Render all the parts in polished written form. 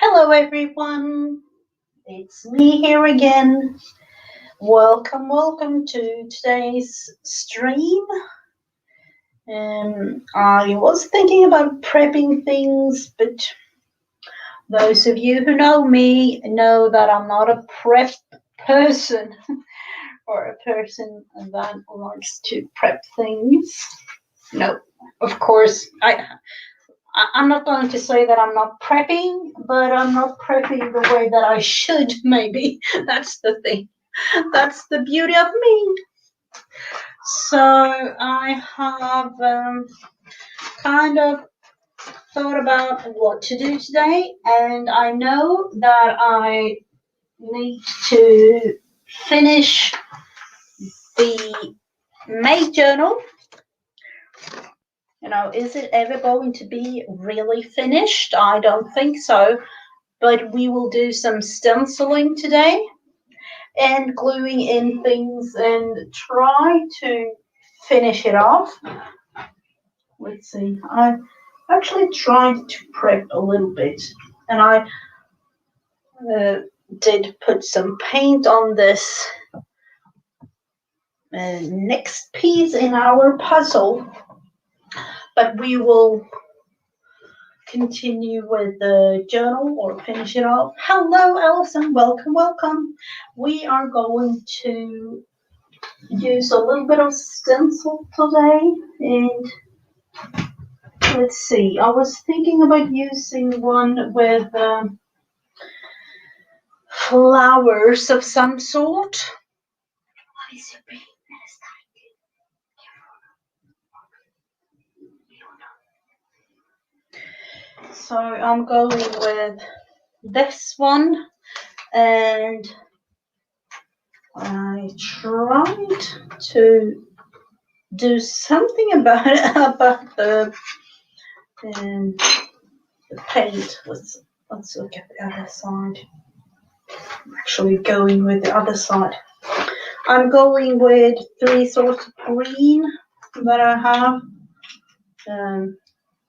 Hello everyone, it's me here again. Welcome to today's stream. I was thinking about prepping things, but those of you who know me know that I'm not a prep person or a person that likes to prep things. No, of course, I'm not going to say that I'm not prepping, but I'm not prepping the way that I should, maybe. That's the thing. That's the beauty of me. So I have kind of thought about what to do today, and I know that I need to finish the May journal. Is it ever going to be really finished? I don't think so. But we will do some stenciling today and gluing in things and try to finish it off. Let's see. I actually tried to prep a little bit, and I did put some paint on this next piece in our puzzle, but we will continue with the journal or finish it off. Hello, Alison. Welcome. We are going to use a little bit of stencil today, and let's see. I was thinking about using one with flowers of some sort. What is it? So I'm going with this one, and I tried to do something about it, about the paint. Let's look at the other side. I'm actually going with the other side. I'm going with three sorts of green that I have.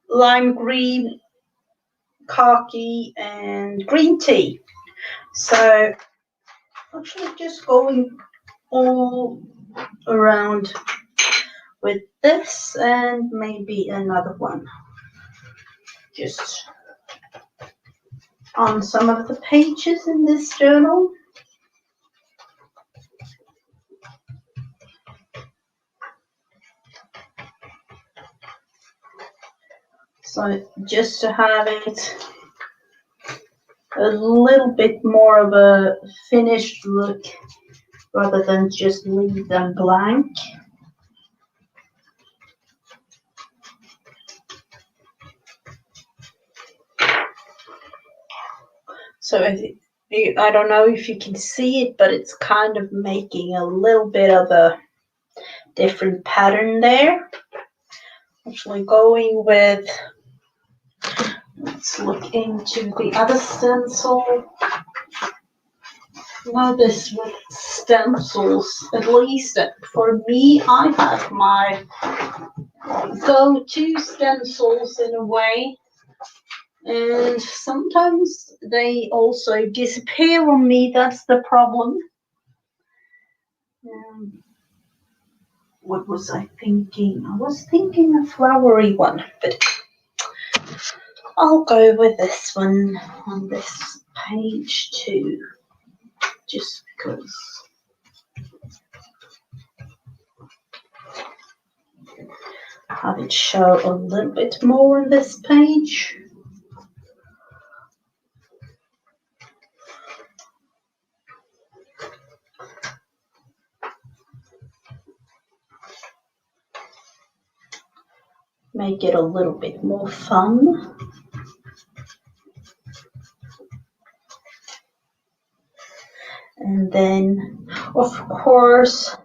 Lime green, khaki, and green tea. So actually just going all around with this and maybe another one. Just on some of the pages in this journal. So just to have it a little bit more of a finished look rather than just leave them blank. So I don't know if you can see it, but it's kind of making a little bit of a different pattern there. Actually going with, let's look into the other stencil. Now this with stencils, at least for me, I have my go-to stencils in a way. And sometimes they also disappear on me. That's the problem. What was I thinking? I was thinking a flowery one, but I'll go with this one on this page too, just because. Have it show a little bit more on this page. Make it a little bit more fun. And then, of course,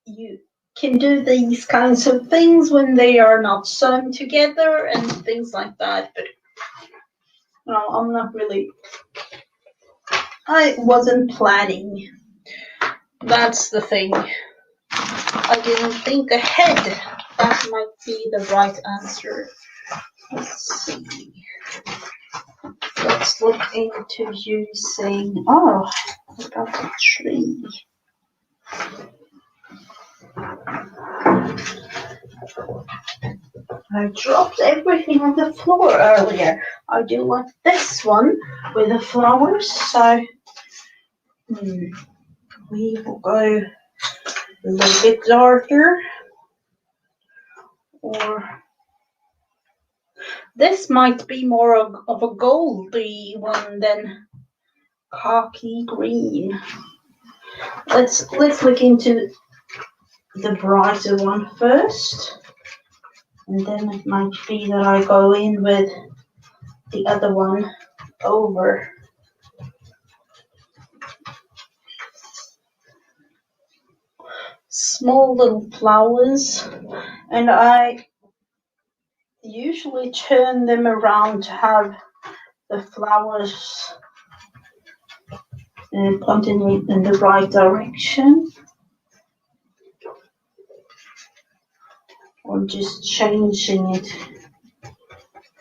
you can do these kinds of things when they are not sewn together and things like that. But no, I'm not really. I wasn't planning. That's the thing. I didn't think ahead. That might be the right answer. Let's see. let's look into using, oh, I got a tree. I dropped everything on the floor earlier. I do like this one with the flowers, so we will go a little bit darker, or this might be more of a goldy one than khaki green. Let's look into the brighter one first, and then it might be that I go in with the other one over. Small little flowers, and I usually turn them around to have the flowers pointing in the right direction, or just changing it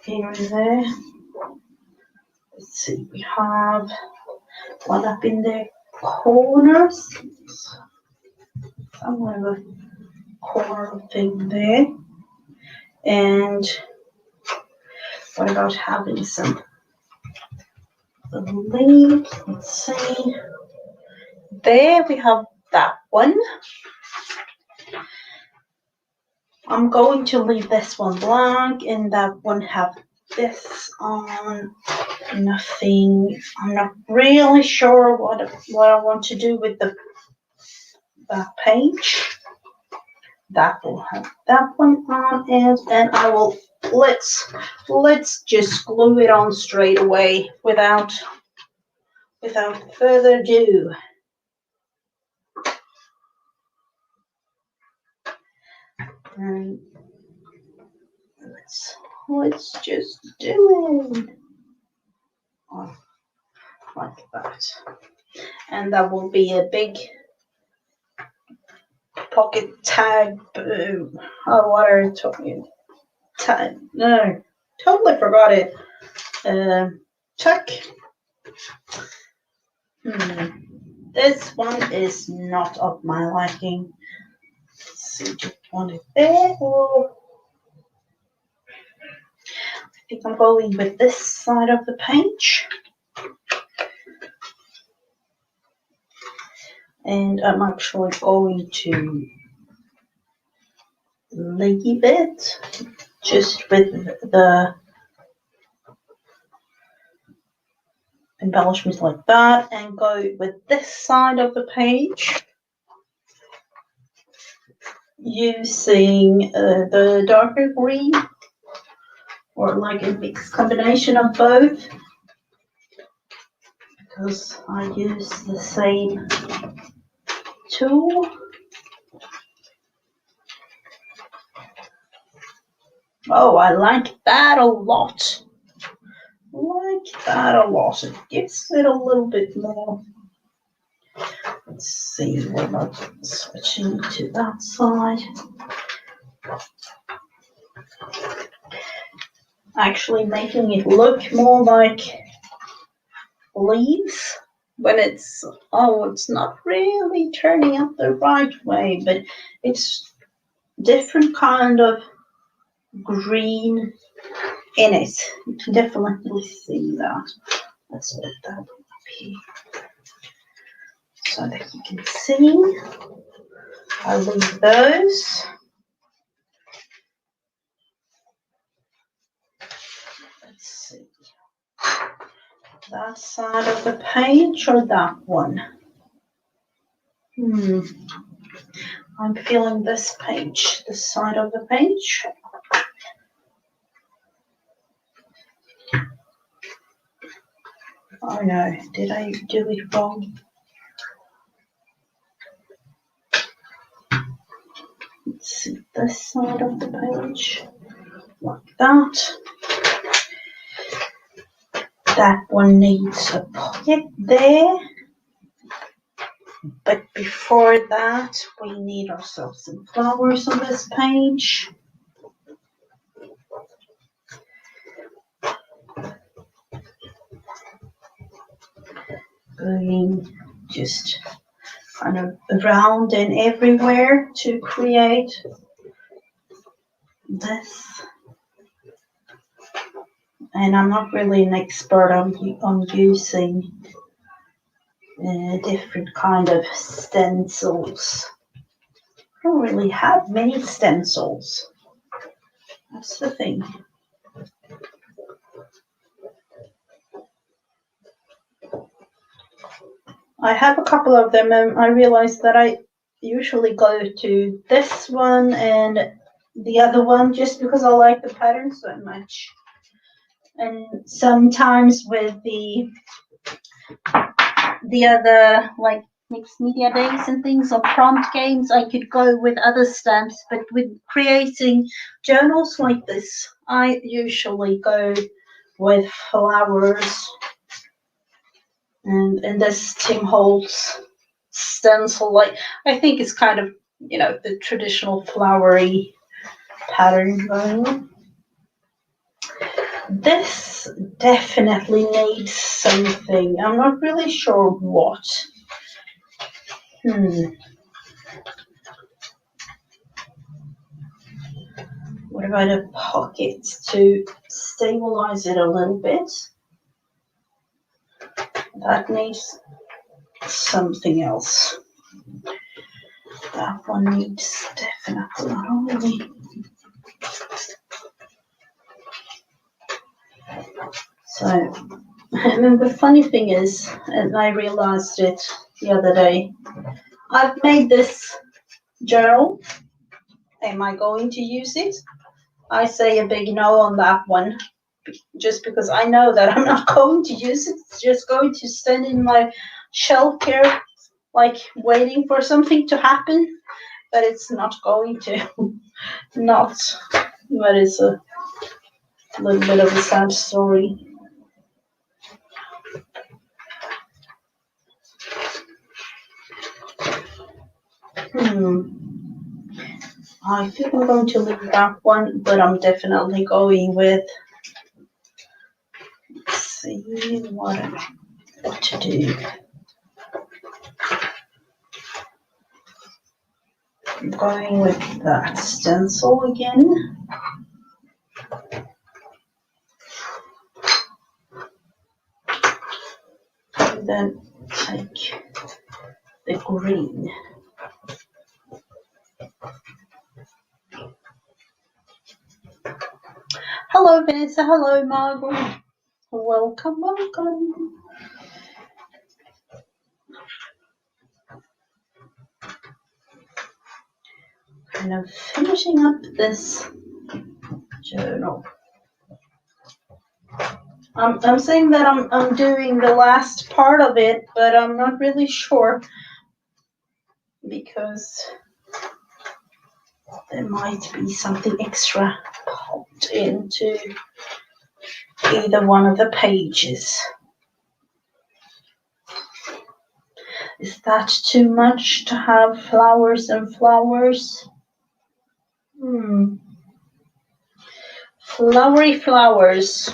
here and there. Let's see, we have one up in the corners, somewhere of a corner thing there. And what about having some leaves? Let's see. There we have that one. I'm going to leave this one blank and that one have this on. Nothing. I'm not really sure what I want to do with that page. That will have that one on it, and I will let's just glue it on straight away without further ado. And let's just do it like that, and that will be a big pocket tag. Oh, what are you talking? Tag? No, totally forgot it. Tuck. This one is not of my liking. Let's see, do you want it there, or I think I'm going with this side of the page. And I'm actually going to leave it just with the embellishments like that, and go with this side of the page using the darker green, or like a mixed combination of both, because I use the same tool. Oh, I like that a lot. It gives it a little bit more. Let's see, what about switching to that side? Actually making it look more like leaves when it's not really turning out the right way, but it's different kind of green in it. You can definitely see that. Let's put that up here so that you can see. I'll leave those. Let's see. That side of the page or that one? I'm feeling this page, this side of the page. Oh no, did I do it wrong? Let's see, this side of the page, like that. That one needs a pocket there. But before that, we need ourselves some flowers on this page. going just kind of around and everywhere to create this. And I'm not really an expert on using different kind of stencils. I don't really have many stencils. That's the thing. I have a couple of them, and I realized that I usually go to this one and the other one just because I like the pattern so much. And sometimes with the other, like mixed media days and things or prompt games, I could go with other stamps, but with creating journals like this, I usually go with flowers. And this Tim Holtz stencil, like I think it's kind of, you know, the traditional flowery pattern going on. This definitely needs something. I'm not really sure what. What about a pocket to stabilize it a little bit? That needs something else. That one needs definitely not only. So, and then the funny thing is, and I realized it the other day, I've made this journal. Am I going to use it? I say a big no on that one, just because I know that I'm not going to use it. It's just going to stand in my shelf here, like waiting for something to happen, but it's not going to. Not. That is a little bit of a sad story. I think I'm going to leave that one, but I'm definitely going with. Let's see what to do. I'm going with that stencil again. And then take the green. Hello, Vanessa. Hello, Margaret. Welcome, welcome. Kind of finishing up this journal. I'm saying that I'm doing the last part of it, but I'm not really sure because there might be something extra popped into either one of the pages. Is that too much to have flowers and flowers? Flowery flowers.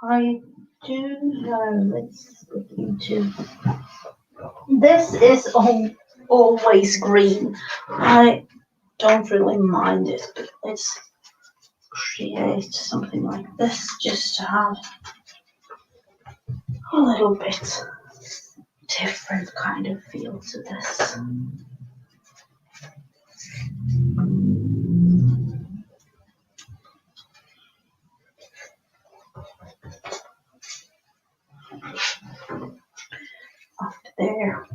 I do know. Let's look into. This is always green. I don't really mind it, but let's create something like this just to have a little bit different kind of feel to this. Up there.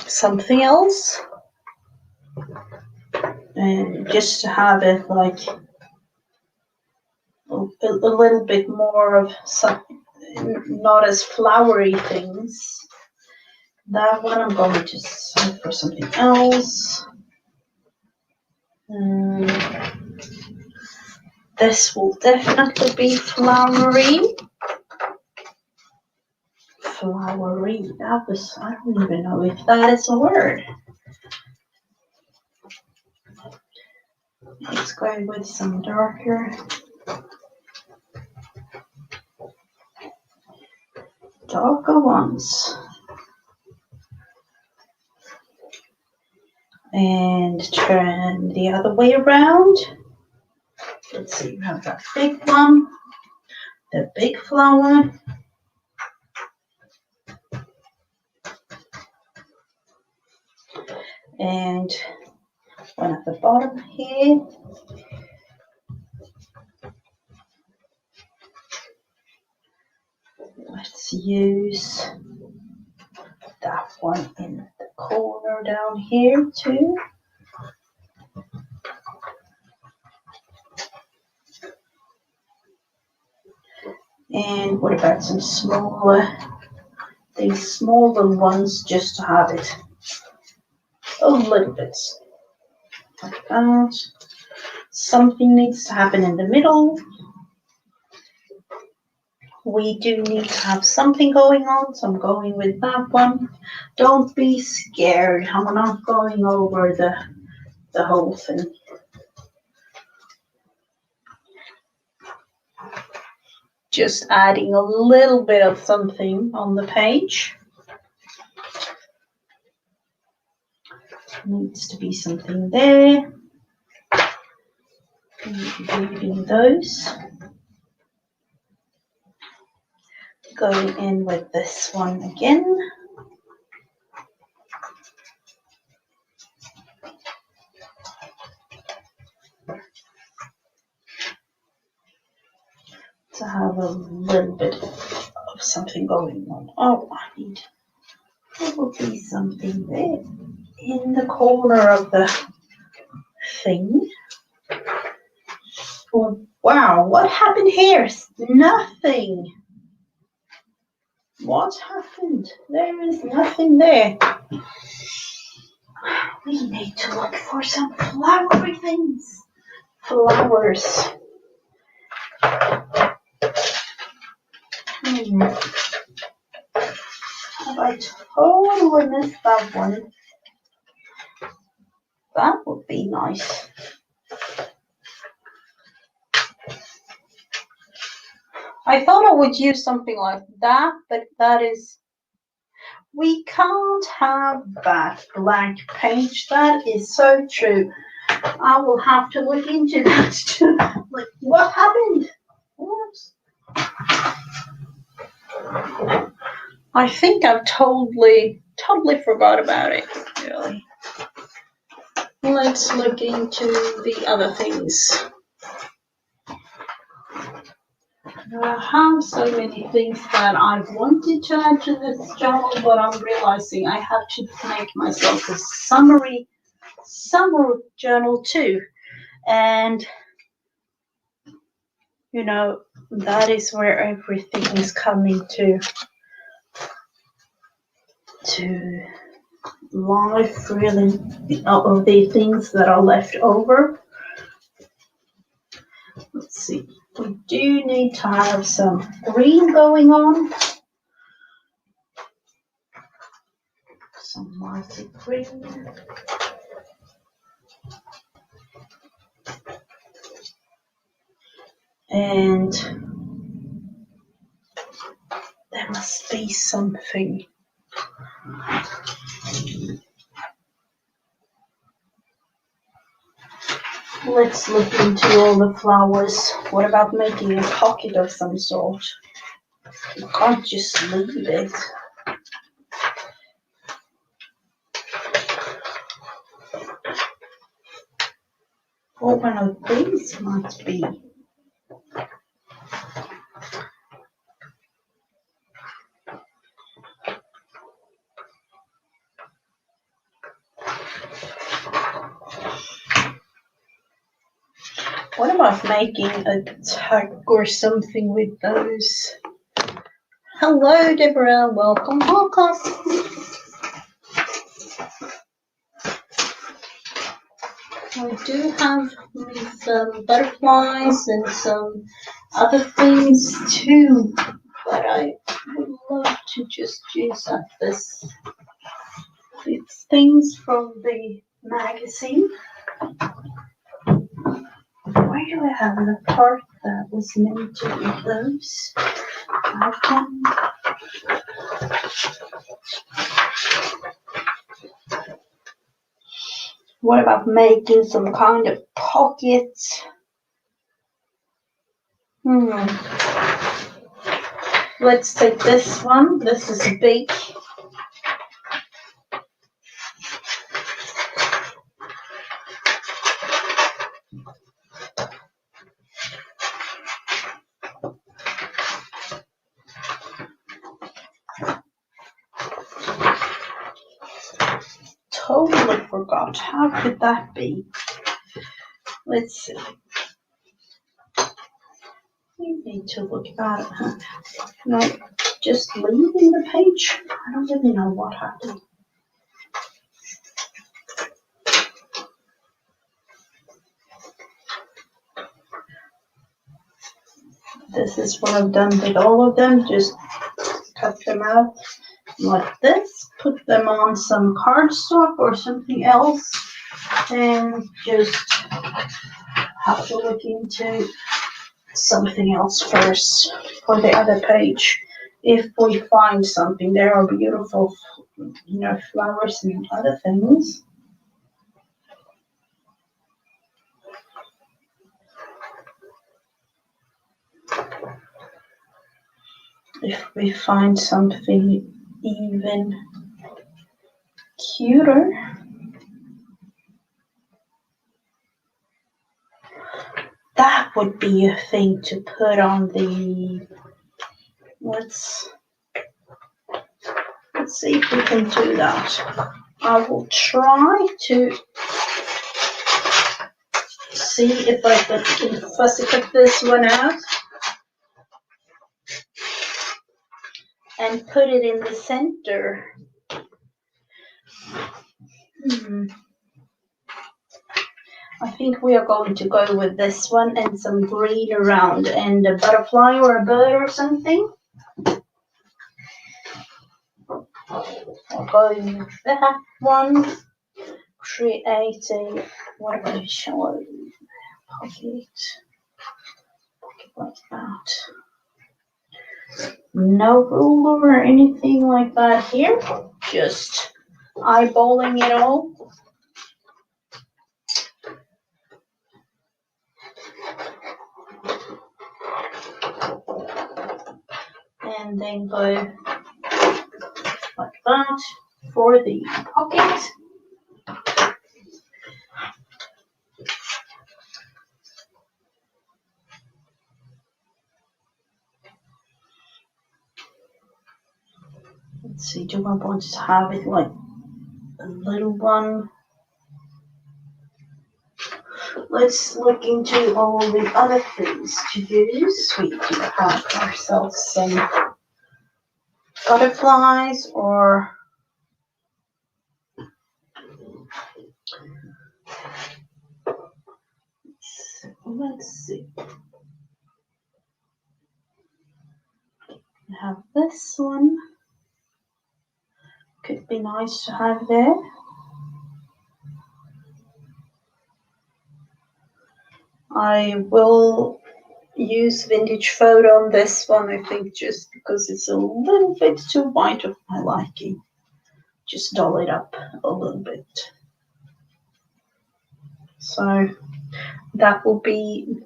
Something else. And just to have it like a little bit more of something, not as flowery things. That one I'm going to search for something else. This will definitely be flowery. Flowery. That was, I don't even know if that is a word. Let's go with some darker. darker ones. And turn the other way around. Let's see, we have that big one, the big flower. And one at the bottom here. Let's use that one in the corner down here too. And what about some smaller, these smaller ones, just to have it a little bit like that. Something needs to happen in the middle. We do need to have something going on, so I'm going with that one. Don't be scared. I'm not going over the whole thing. Just adding a little bit of something on the page. Needs to be something there. Leaving those. Going in with this one again. To have a little bit of something going on. Oh, there will be something there in the corner of the thing. Oh, wow, what happened here? Nothing. What happened? There is nothing there. We need to look for some flowery things. Flowers. Have I totally missed that one? That would be nice. I thought I would use something like that, but that is, we can't have that blank page. That is so true. I will have to look into that too. Like, what happened? Oops. I think I've totally forgot about it, really. Let's look into the other things. I have so many things that I wanted to add to this journal, but I'm realizing I have to make myself a summer journal too. And, you know, that is where everything is coming to life, really, of the things that are left over. Let's see. We do need to have some green going on. Some light green. And there must be something. Let's look into all the flowers. What about making a pocket of some sort? You can't just leave it. Or one of these might be. What about making a tag or something with those? Hello, Deborah. Welcome. I do have some butterflies and some other things too, but I would love to just use up these things from the magazine. Why do I have the part that was meant to be those? What about making some kind of pockets? Let's take this one. This is big. Totally forgot. How could that be? Let's see. We need to look at it. No, just leaving the page. I don't really know what happened. This is what I've done with all of them. Just cut them out like this, put them on some cardstock or something else, and just have to look into something else first for the other page. If we find something, there are beautiful, flowers and other things. If we find something even cuter, that would be a thing to put on the, let's see if we can do that. I will try to see if I can fussy cut this one out and put it in the center. I think we are going to go with this one and some green around and a butterfly or a bird or something. I'll go with that one. Create a, what am I showing? Pocket like that. No ruler or anything like that here. Just eyeballing it all. And then go like that for the pocket. Let's see, do I want to have it like a little one? Let's look into all the other things to use. We can have ourselves some butterflies or let's see. We have this one. Could be nice to have there. I will use vintage photo on this one, I think, just because it's a little bit too white of my liking. Just doll it up a little bit. So that will be,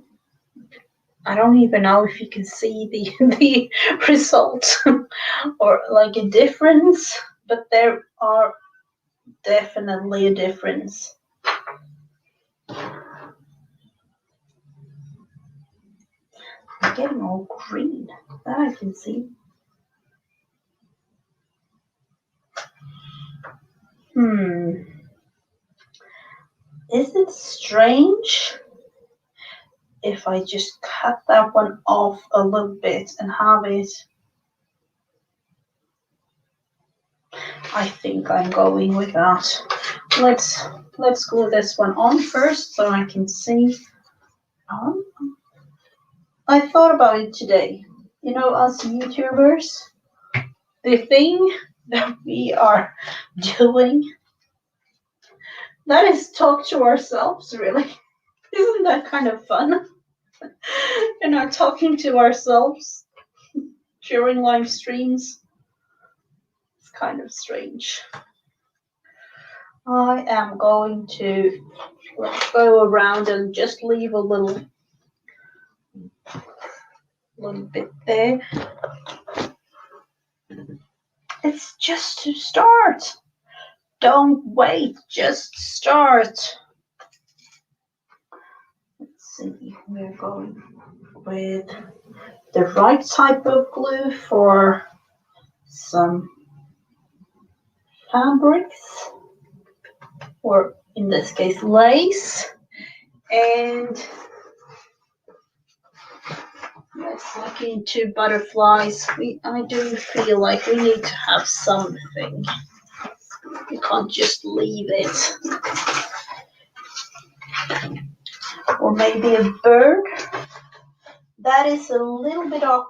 I don't even know if you can see the result or like a difference, but there are definitely a difference. I'm getting all green, that I can see. Is it strange if I just cut that one off a little bit and have it? I think I'm going with that. Let's glue this one on first so I can see. I thought about it today. You know, us YouTubers, the thing that we are doing, that is talk to ourselves, really. Isn't that kind of fun? Talking to ourselves during live streams. kind of strange. I am going to go around and just leave a little bit there. It's just to start. Don't wait, just start. Let's see, we're going with the right type of glue for some fabrics, or in this case lace, and let's look into butterflies. I do feel like we need to have something. You can't just leave it. Or maybe a bird. That is a little bit off,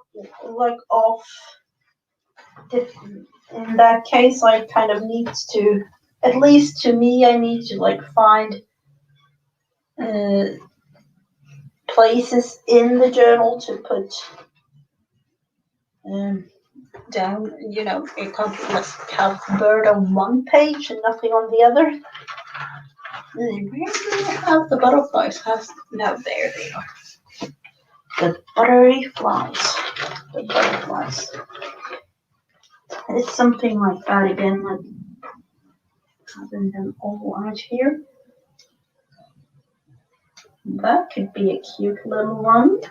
in that case, I kind of need to, at least to me, I need to find places in the journal to put down. You can't just have bird on one page and nothing on the other. Where do you have the butterflies? No, there they are. The butterflies. The butterflies. It's something like that again, like having them all out here. That could be a cute little one.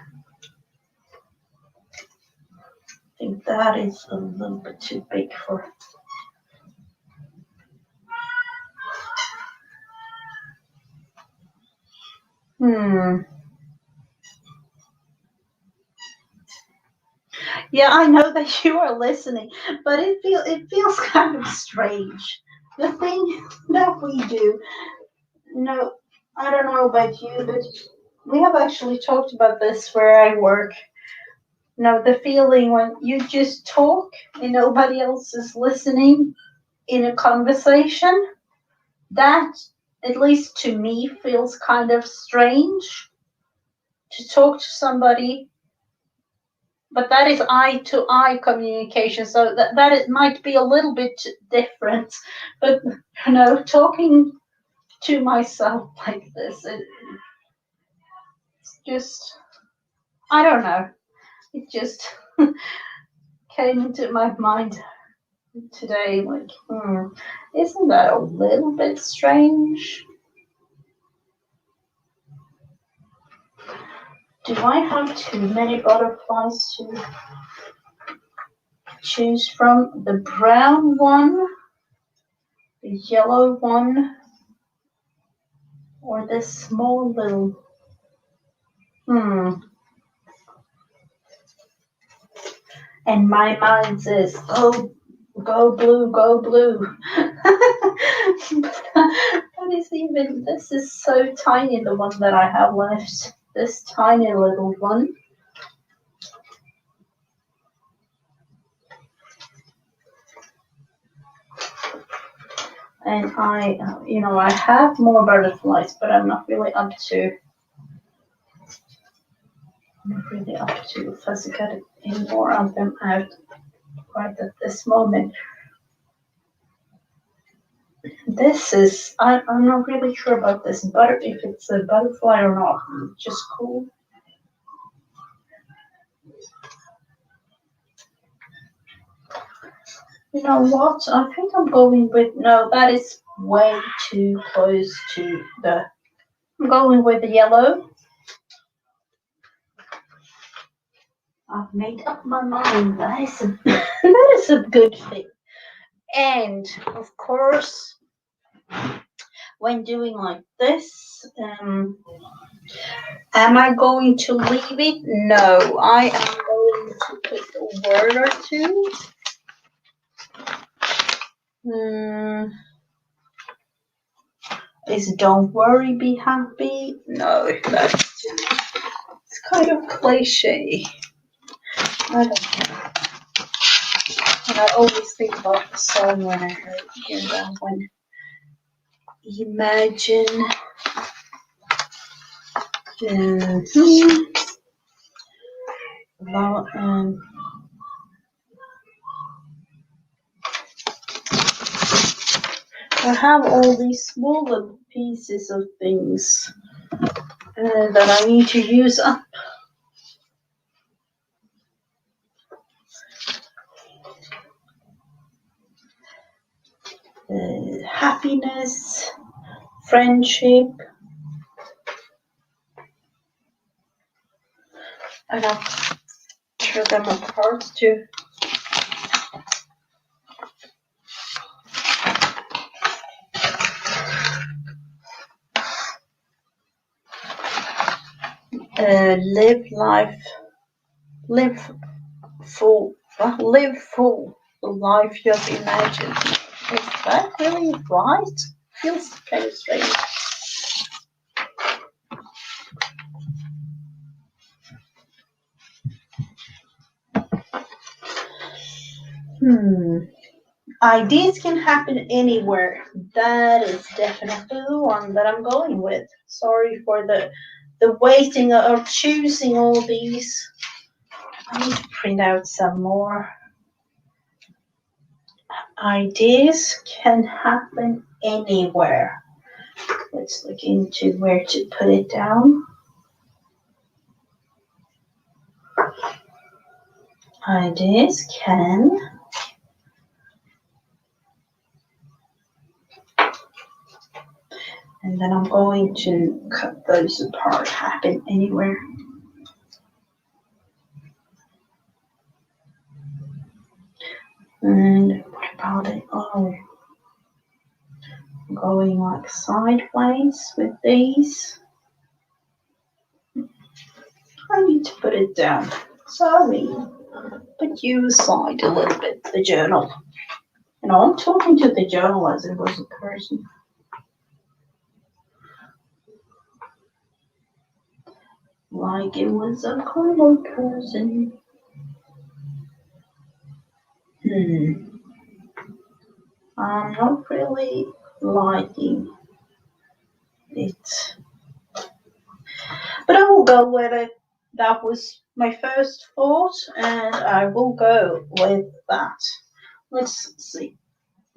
I think that is a little bit too big for. Yeah, I know that you are listening, but it feels kind of strange. The thing that we do. No, I don't know about you, but we have actually talked about this where I work. The feeling when you just talk and nobody else is listening in a conversation, that, at least to me, feels kind of strange to talk to somebody. But that is eye-to-eye communication, so that it might be a little bit different. But talking to myself like this, it's just, I don't know. It just came into my mind today, isn't that a little bit strange? Do I have too many butterflies to choose from? The brown one, the yellow one, or this small little? And my mind says, oh, go blue, go blue. This is so tiny, the one that I have left. This tiny little one. And I have more butterflies, but I'm not really up to fussy cut any more of them out right at this moment. This is, I'm not really sure about this if it's a butterfly or not. Just cool. You know what? I think I'm going with, no, that is way too close to I'm going with the yellow. I've made up my mind. That is a good thing. And of course, when doing like this, am I going to leave it? No, I am going to put a word or two. Is don't worry, be happy? No, it's kind of cliche. I don't know. And I always think about the song when I hear that one. Imagine. I have all these smaller pieces of things that I need to use up. Happiness, friendship. I have to tear them apart too. Live life, live full, the life you have imagined. Is that really right? Feels kind of strange. Ideas can happen anywhere. That is definitely the one that I'm going with. Sorry for the waiting of choosing all these. I need to print out some more. Ideas can happen anywhere. Let's look into where to put it down. Ideas can and then I'm going to cut those apart. Happen anywhere. And what about it? Oh, going like sideways with these. I need to put it down. Sorry. Put you aside a little bit, the journal. You know, I'm talking to the journal as it was a person. Like it was a common person. I'm not really liking it. But I will go with it. That was my first thought, and I will go with that. Let's see.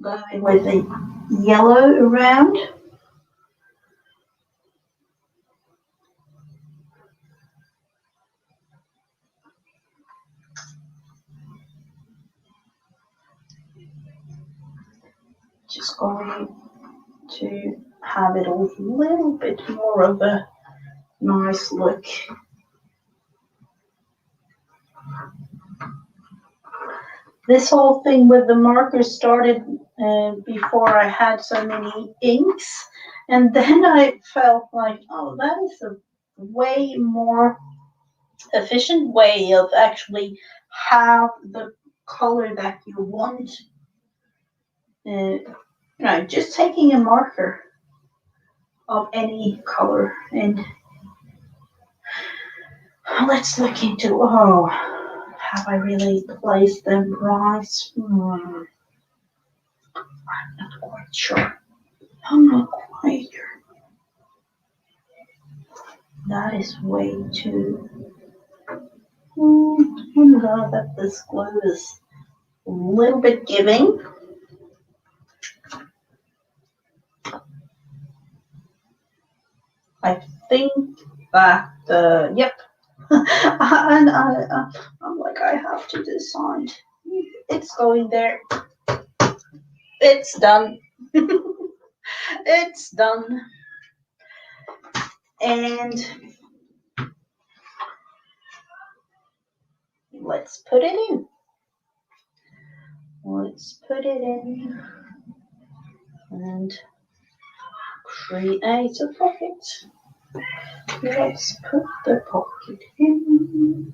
Going with the yellow around. Just going to have it a little bit more of a nice look. This whole thing with the markers started before I had so many inks, and then I felt like, oh, that is a way more efficient way of actually have the color that you want. Just taking a marker of any color and let's look into, oh, have I really placed them right? I'm not quite sure. I'm not quite sure. That is way too. I'm glad that this glue is a little bit giving. I think that, yep. And I'm like, I have to decide. It's going there. It's done. It's done. And let's put it in. Let's put it in and create a pocket. Let's put the pocket in.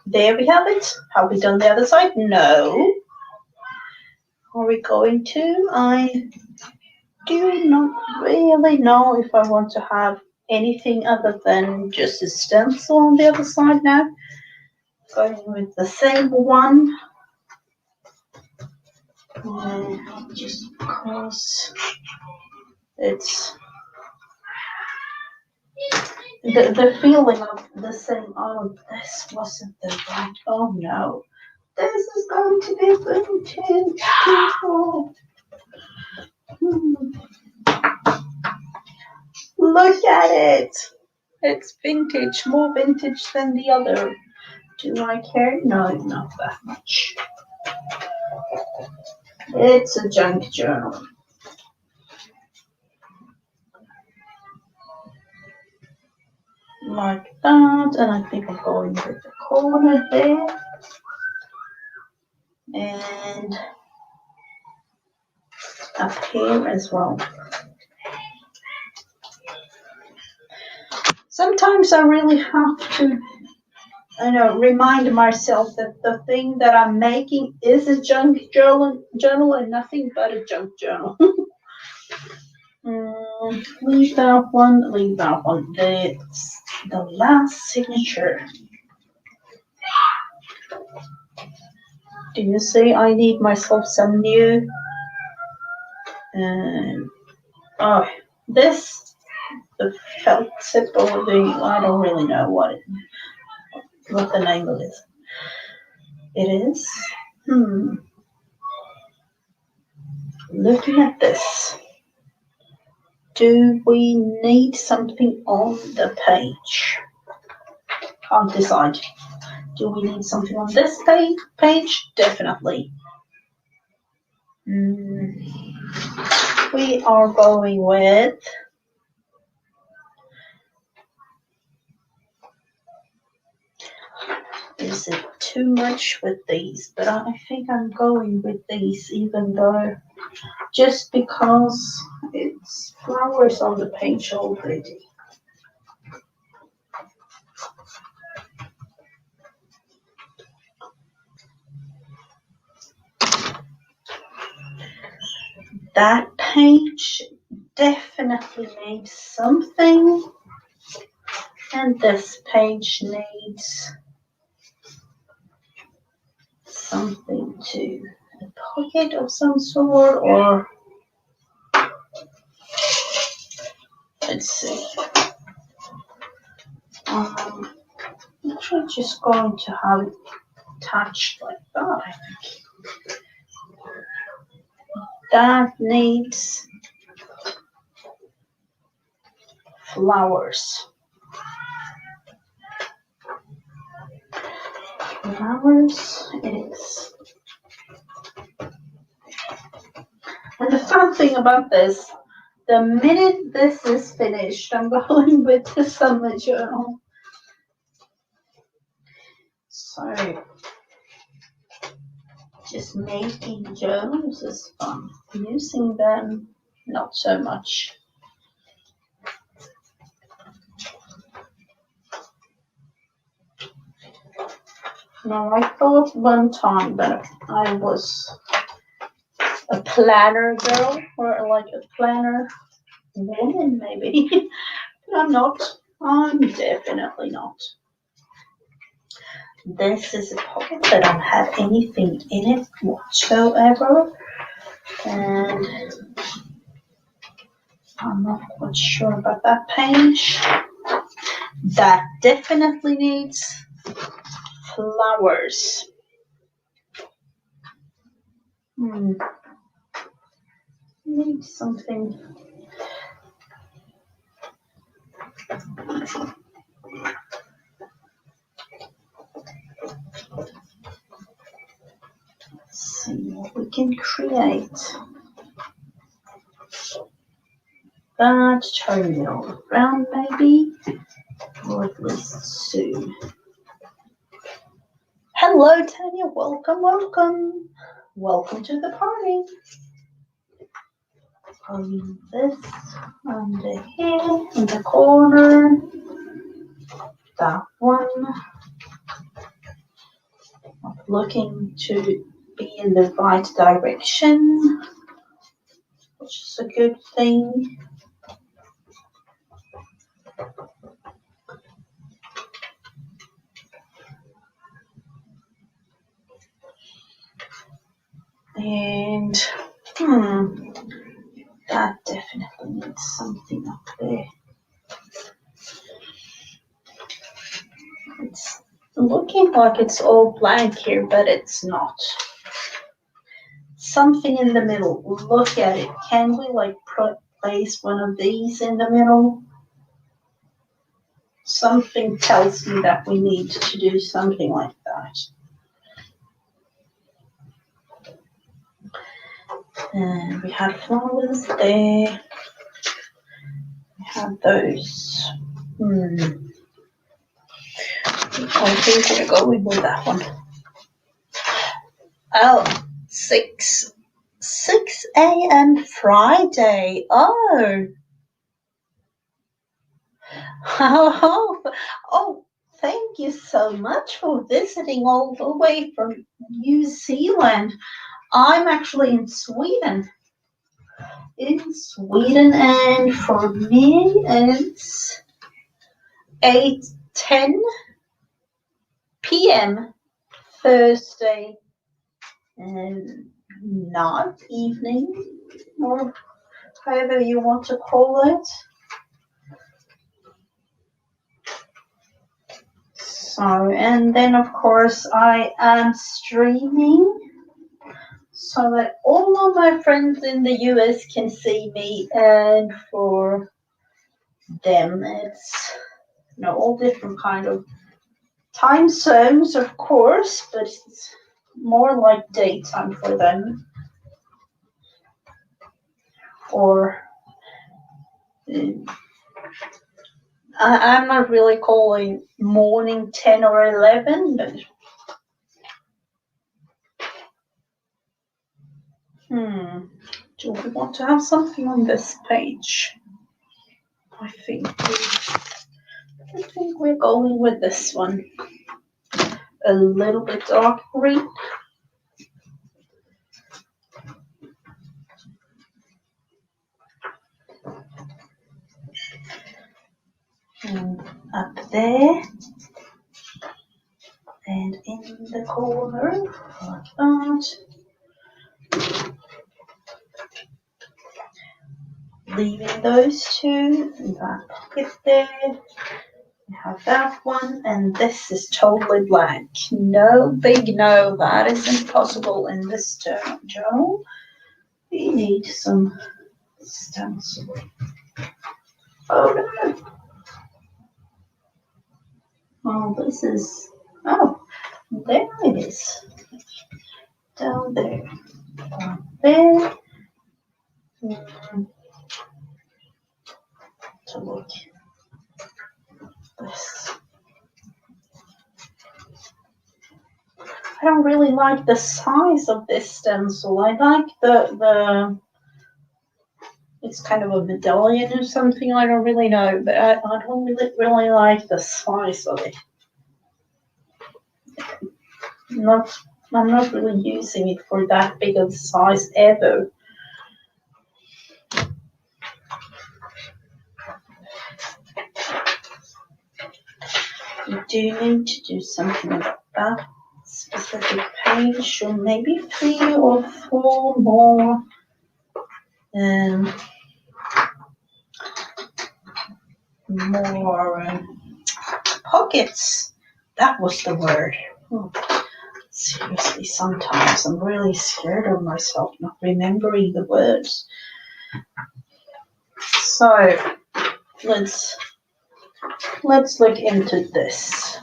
There we have it. Have we done the other side? No. Are we going to? I do not really know if I want to have anything other than just a stencil on the other side now. Going with the same one. Just because it's the feeling of the same. Oh, this wasn't the right. Oh no, This is going to be vintage people. Look at it. It's vintage, more vintage than the other. Do I care? No, not that much. It's a junk journal. Like that, and I think I'm going with the corner there. And up here as well. Sometimes I really have to remind myself that the thing that I'm making is a junk journal and nothing but a junk journal. Leave that one, leave that one. That's the last signature. Do you see I need myself some new? Oh, this, the felt tip or the, I don't really know what the name of it is. It is. Looking at this, do we need something on the page? Can't decide. Do we need something on this page? Definitely. We are going with is it too much with these? But I think I'm going with these even though just because it's flowers on the page already. That page definitely needs something, and this page needs something too. A pocket of some sort, or let's see. I'm actually just going to have it attached like that, I think. That needs flowers. Flowers is. And the fun thing about this, the minute this is finished, I'm going with the summer journal. So, just making journals is fun. Using them, not so much. Now, I thought one time that I was a planner girl, or like a planner woman, maybe. But I'm not. I'm definitely not. This is a pocket that don't have anything in it whatsoever. And I'm not quite sure about that page. That definitely needs flowers. Need something. Let's see what we can create. That turn it all around maybe, or at least soon. Hello Tanya, welcome, welcome. Welcome to the party. Putting this under here in the corner. That one. Looking to be in the right direction, which is a good thing. And that definitely needs something up there. It's looking like it's all blank here, but it's not. Something in the middle. Look at it. Can we like place one of these in the middle? Something tells me that we need to do something like that. And we have flowers there. We have those. I think we're going with that one. Oh, 6 a.m. Friday. Oh. Oh, thank you so much for visiting all the way from New Zealand. I'm actually in Sweden. And for me it's 8:10 p.m. Thursday, and not evening, or however you want to call it. So, and then of course I am streaming so that all of my friends in the US can see me, and for them it's all different kind of time zones, of course, but it's more like daytime for them. Or I'm not really calling morning 10 or 11, but do we want to have something on this page? I think we're going with this one. A little bit dark green. And up there. And in the corner, like that. Leaving those two in that pocket there. We have that one, and this is totally blank. No, big no, that isn't possible in this journal. We need some stencil. Oh no! Oh, this is. Oh, there it is. Down there. Down there. To look. This. I don't really like the size of this stencil. I like the it's kind of a medallion or something. I don't really know, but I don't really like the size of it. I'm not really using it for that big of a size ever. You do need to do something about that specific page, or maybe 3 or 4 more pockets. That was the word. Seriously, sometimes I'm really scared of myself not remembering the words. So let's look into this.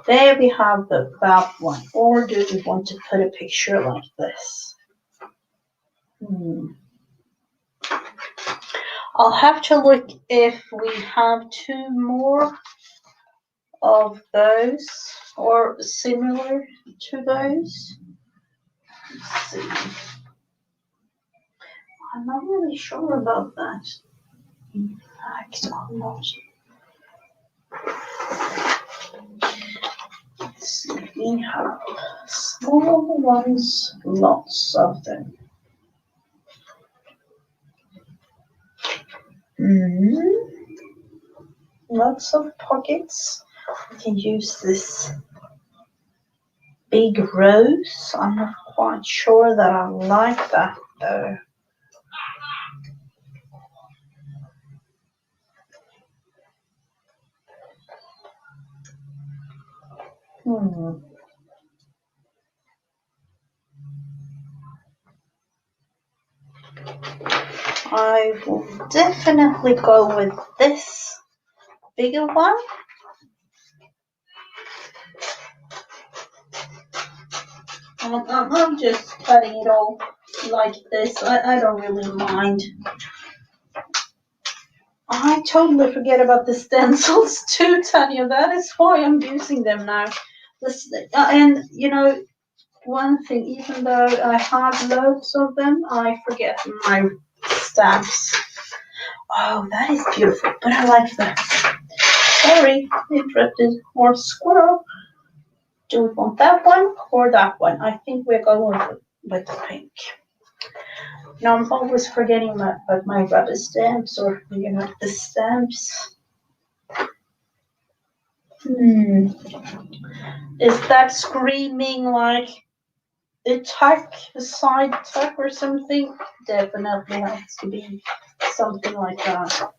There we have that one. Or do we want to put a picture like this? I'll have to look if we have 2 more of those or similar to those. Let's see. I'm not really sure about that. In fact, I'm not. Let's see. We have small ones, lots of them. Lots of pockets. We can use this big rose. I'm not quite sure that I like that though. I will definitely go with this bigger one. I'm just cutting it all like this. I don't really mind. I totally forget about the stencils too, Tanya. That is why I'm using them now. And you know, one thing, even though I have loads of them, I forget my stamps. Oh, that is beautiful, but I like that. Sorry, interrupted. More squirrel. Do we want that one or that one? I think we're going with the pink. Now I'm always forgetting about my rubber stamps, or you know, the stamps. Is that screaming like a tuck, a side tuck or something? Definitely has to be something like that.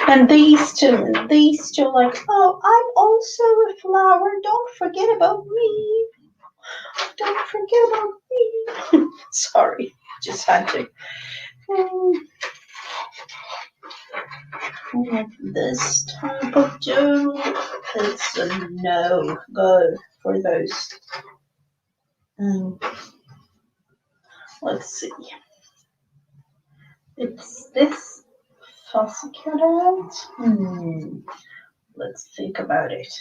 And these two, like, oh, I'm also a flower. Don't forget about me. Don't forget about me. Sorry, just had to. This type of joke, it's a no-go for those. Let's see. It's this fussy cutout. Let's think about it.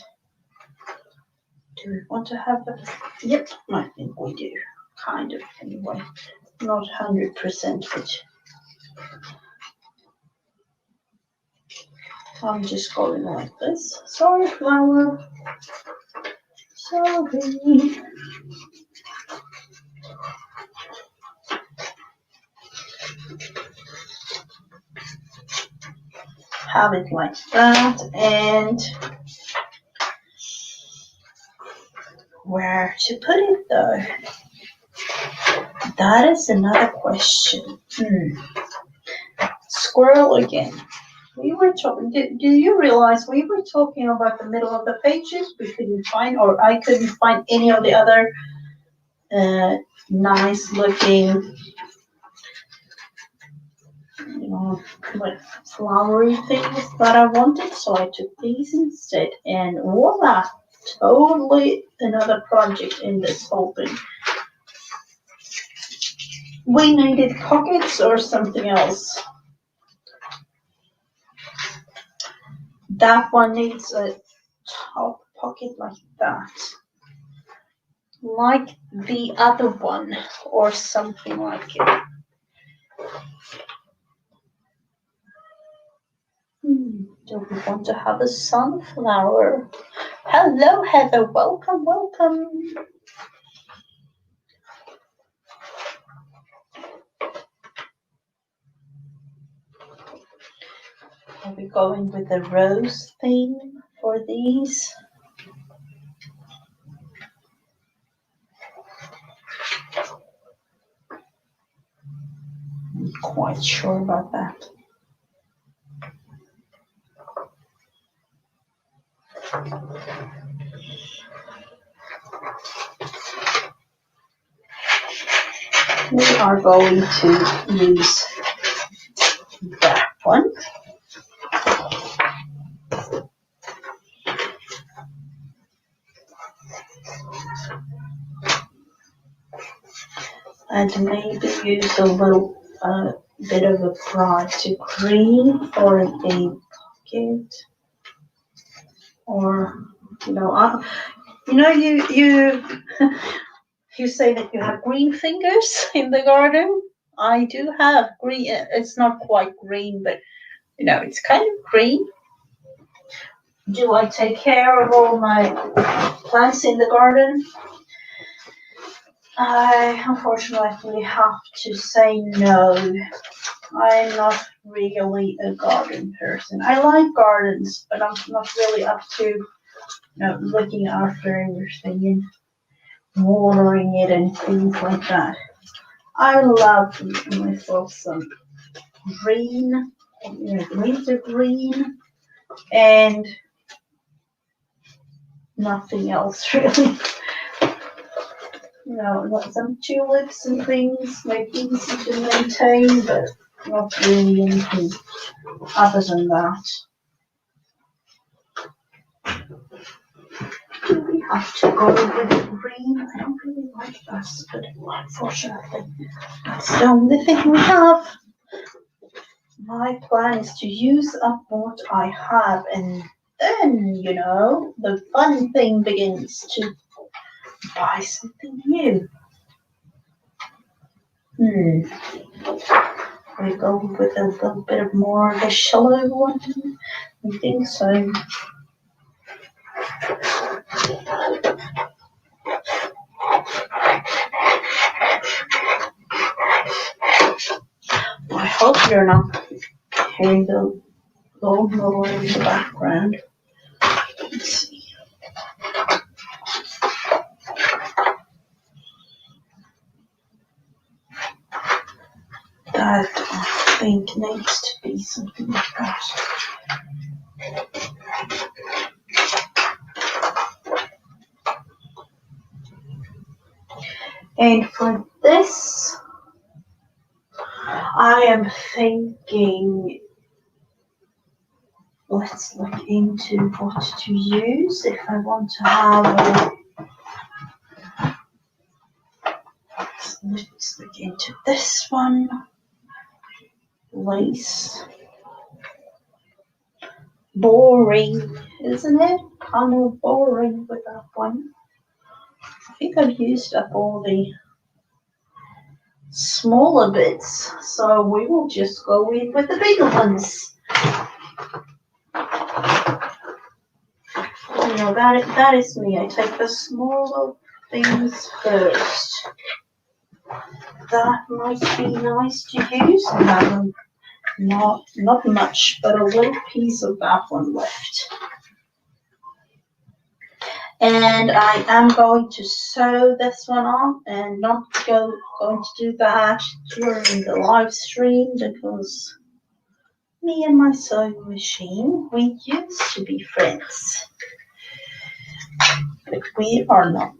Do we want to have that? Yep, I think we do. Kind of, anyway. Not 100%, but I'm just going like this. Sorry, flower. Sorry. Have it like that, and where to put it though? That is another question. Squirrel again. We were talking. Do you realize we were talking about the middle of the pages? We couldn't find, or I couldn't find any of the other nice looking, you know, like flowery things that I wanted. So I took these instead, and voila! Totally another project in this whole thing. We needed pockets or something else. That one needs a top pocket like that. Like the other one or something like it. Do we want to have a sunflower? Hello, Heather. Welcome, welcome. Are we going with the rose theme for these? I'm quite sure about that. We are going to use that one. And maybe use a little bit of a bright green for the pocket. Or, you know, you say that you have green fingers in the garden. I do have green. It's not quite green, but you know, it's kind of green. Do I take care of all my plants in the garden? I unfortunately have to say no. I'm not really a garden person. I like gardens, but I'm not really up to looking after everything and watering it and things like that. I love myself some green, winter green, and nothing else really. Like some tulips and things, like easy to maintain, but not really anything other than that. Do we have to go with the green? I don't really like this, but unfortunately, that's the only thing we have. My plan is to use up what I have, and then, the fun thing begins to buy something new. We go with a little bit more of a shallow one. I think so. I hope you're not hearing the lawnmower in the background. Let's see. That I think needs to be something like that. And for this, I am thinking, let's look into what to use if I want to have let's look into this one. Lace. Boring, isn't it? Kind of boring with that one. I think I've used up all the smaller bits, so we will just go in with the bigger ones. That is me. I take the smaller things first. That might be nice to use and have not much, but a little piece of that one left. And I am going to sew this one on and not going to do that during the live stream because me and my sewing machine, we used to be friends. But we are not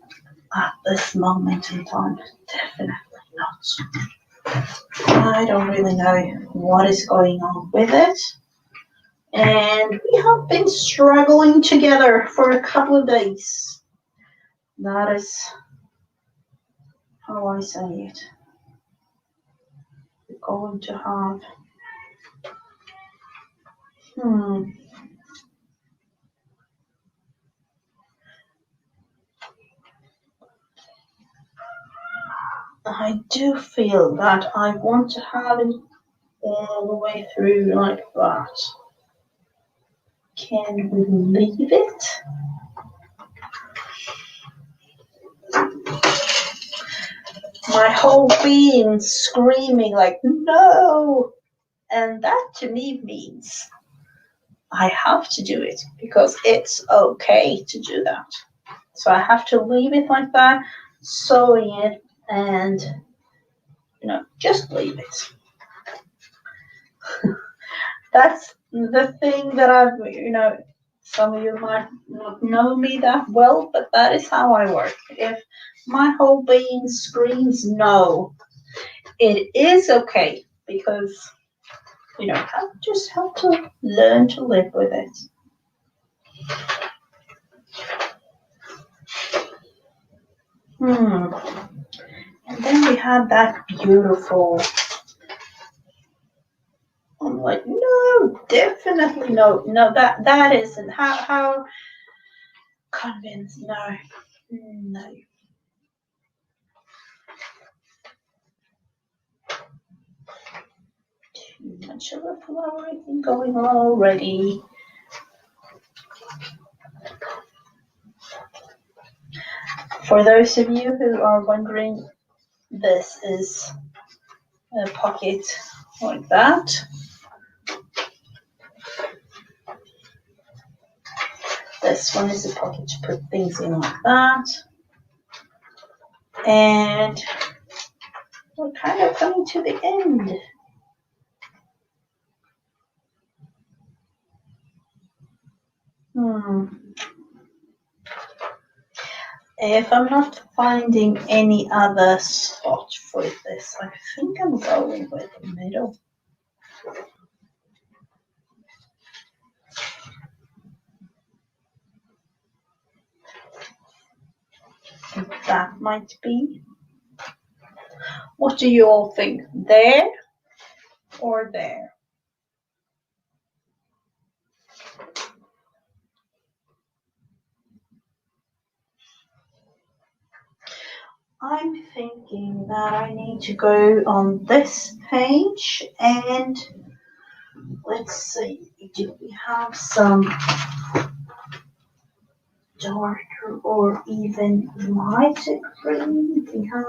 at this moment in time. Definitely not. I don't really know what is going on with it. And we have been struggling together for a couple of days. That is how I say it. We're going to have I do feel that I want to have it all the way through like that. Can we leave it? My whole being screaming like, no! And that to me means I have to do it because it's okay to do that. So I have to leave it like that, sewing it, and just leave it. That's the thing that I've, some of you might not know me that well, but that is how I work. If my whole being screams no, it is okay because, I just have to learn to live with it. And then we have that beautiful. I'm like, no, definitely no, that isn't how convinced. No. Too much of a flowering going on already. For those of you who are wondering, this is a pocket like that. This one is a pocket to put things in like that. And We're kind of coming to the end. If I'm not finding any other spot for this, I think I'm going with the middle. That might be. What do you all think? There or there? I'm thinking that I need to go on this page and let's see, do we have some darker or even lighter green? We have.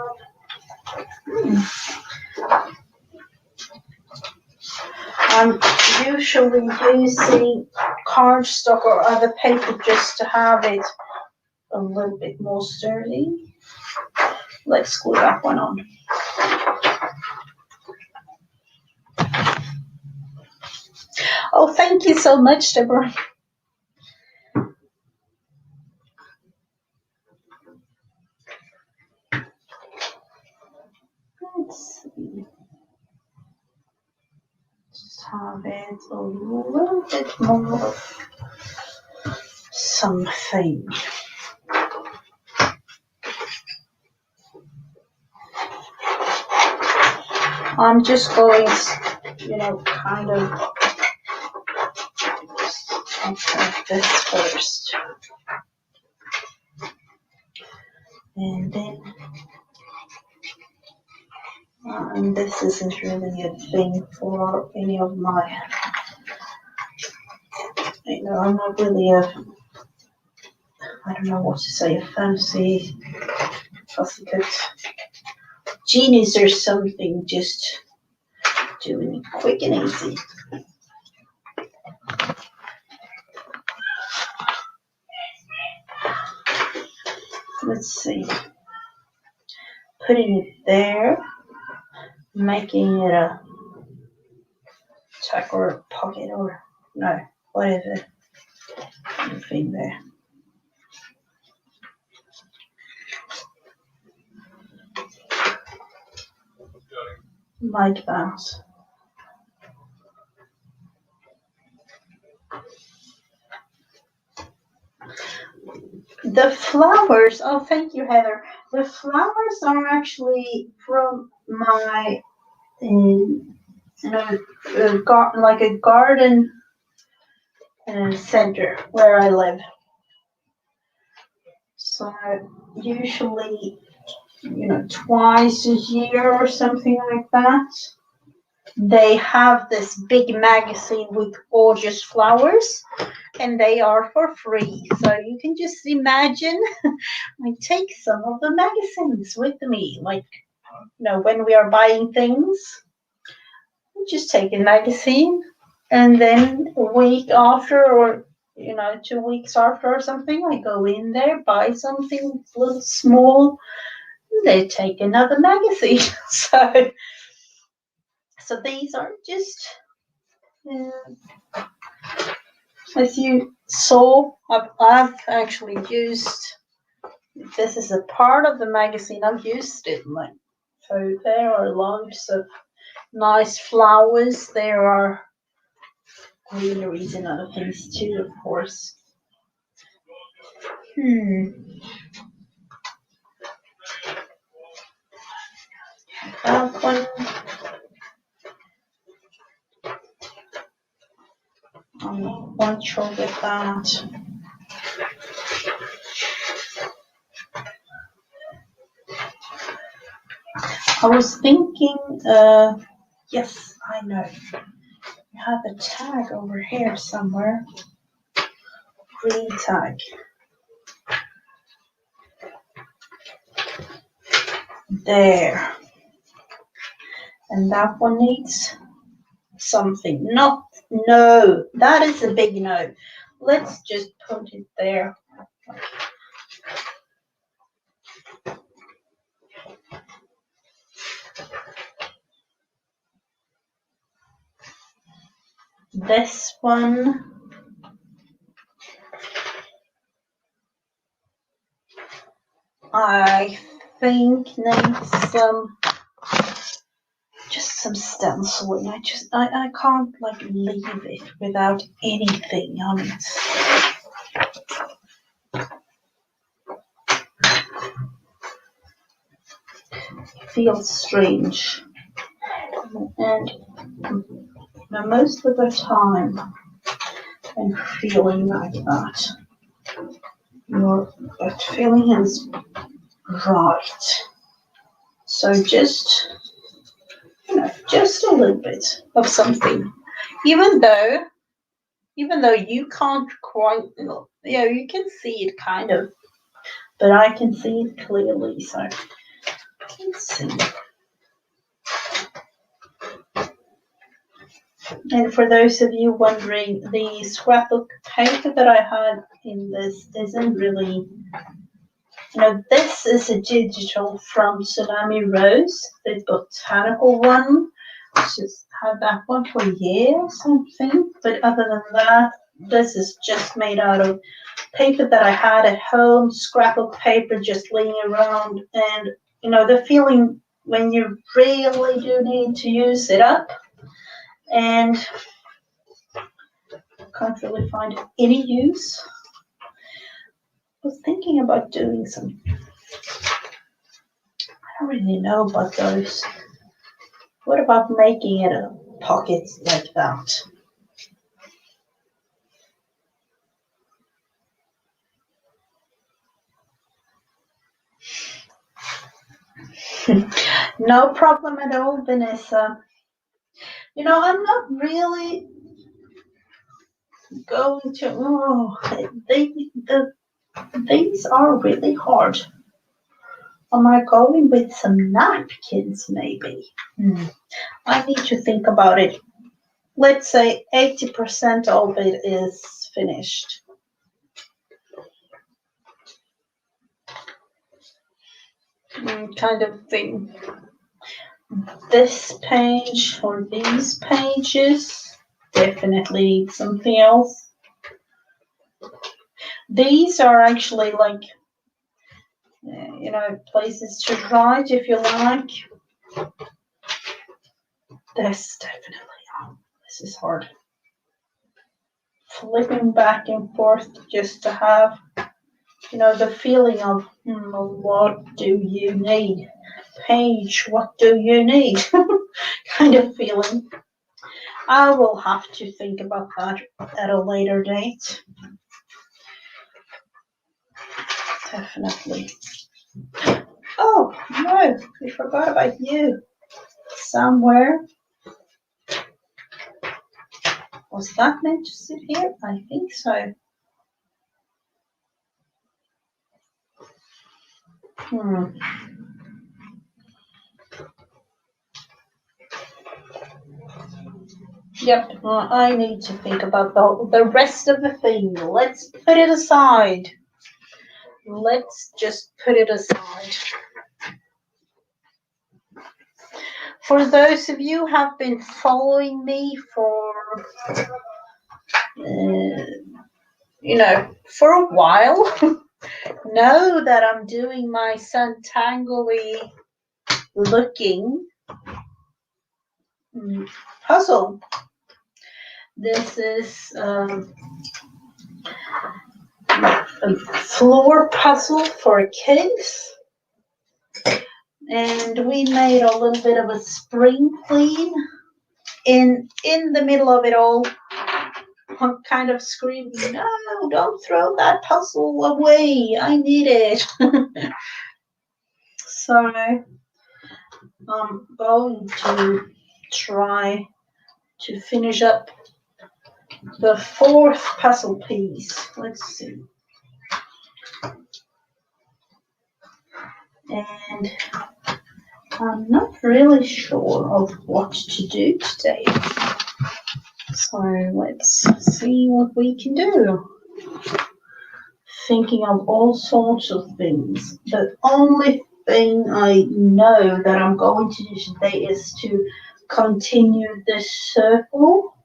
I'm usually using cardstock or other paper just to have it a little bit more sturdy. Let's glue that one on. Oh, thank you so much, Deborah. Let's see. Just have it a little bit more of something. I'm just going, kind of take this first. And then, and this isn't really a thing for any of my, I'm not really I don't know what to say, a fancy fussy genius or something, just doing it quick and easy. Let's see, putting it there, making it a tuck or a pocket or no, whatever, anything there. Like that. The flowers, oh, thank you, Heather. The flowers are actually from my, like a garden center where I live. So usually, twice a year or something like that, they have this big magazine with gorgeous flowers, and they are for free. So you can just imagine I take some of the magazines with me, like, when we are buying things, we just take a magazine, and then a week after or 2 weeks after or something, I go in there, buy something a little small, and they take another magazine. So these are just, as you saw, I've actually used, this is a part of the magazine, I've used it. So there are lots of nice flowers. There are greeneries and other things too, of course. That one, I'm not quite sure with that. I was thinking, yes, I know. We have a tag over here somewhere. Green tag. There. And that one needs something. No, that is a big no. Let's just put it there. this one. I think needs just some stenciling. I can't like leave it without anything on it. It feels strange, and most of the time I'm feeling like that. Your gut feeling is right. So just, just a little bit of something, even though you can't quite, you can see it kind of, but I can see it clearly. So let's see. And for those of you wondering, the scrapbook paper that I had in this isn't really, this is a digital from Tsunami Rose, the botanical one. Just had that one for years, I think. But other than that, this is just made out of paper that I had at home, scrapbook paper just laying around. And, the feeling when you really do need to use it up and can't really find any use. I was thinking about doing some, I don't really know about those. What about making it a pocket like that? No problem at all, Vanessa. I'm not really going to. These are really hard. Am I going with some napkins, maybe? I need to think about it. Let's say 80% of it is finished. Kind of thing. This page or these pages definitely need something else. These are actually like, places to write if you like. This definitely, this is hard. Flipping back and forth just to have, the feeling of, what do you need? Page, what do you need? Kind of feeling. I will have to think about that at a later date. Definitely. Oh, no, we forgot about you. Somewhere. Was that meant to sit here? I think so. Yep, I need to think about the rest of the thing. Let's put it aside. Let's just put it aside. For those of you who have been following me for, for a while, know that I'm doing my Santangoli looking puzzle. This is a floor puzzle for kids. And we made a little bit of a spring clean. In the middle of it all, I'm kind of screaming, no, don't throw that puzzle away. I need it. So I'm going to try to finish up the fourth puzzle piece. Let's see. And I'm not really sure of what to do today. So let's see what we can do. Thinking of all sorts of things. The only thing I know that I'm going to do today is to continue this circle.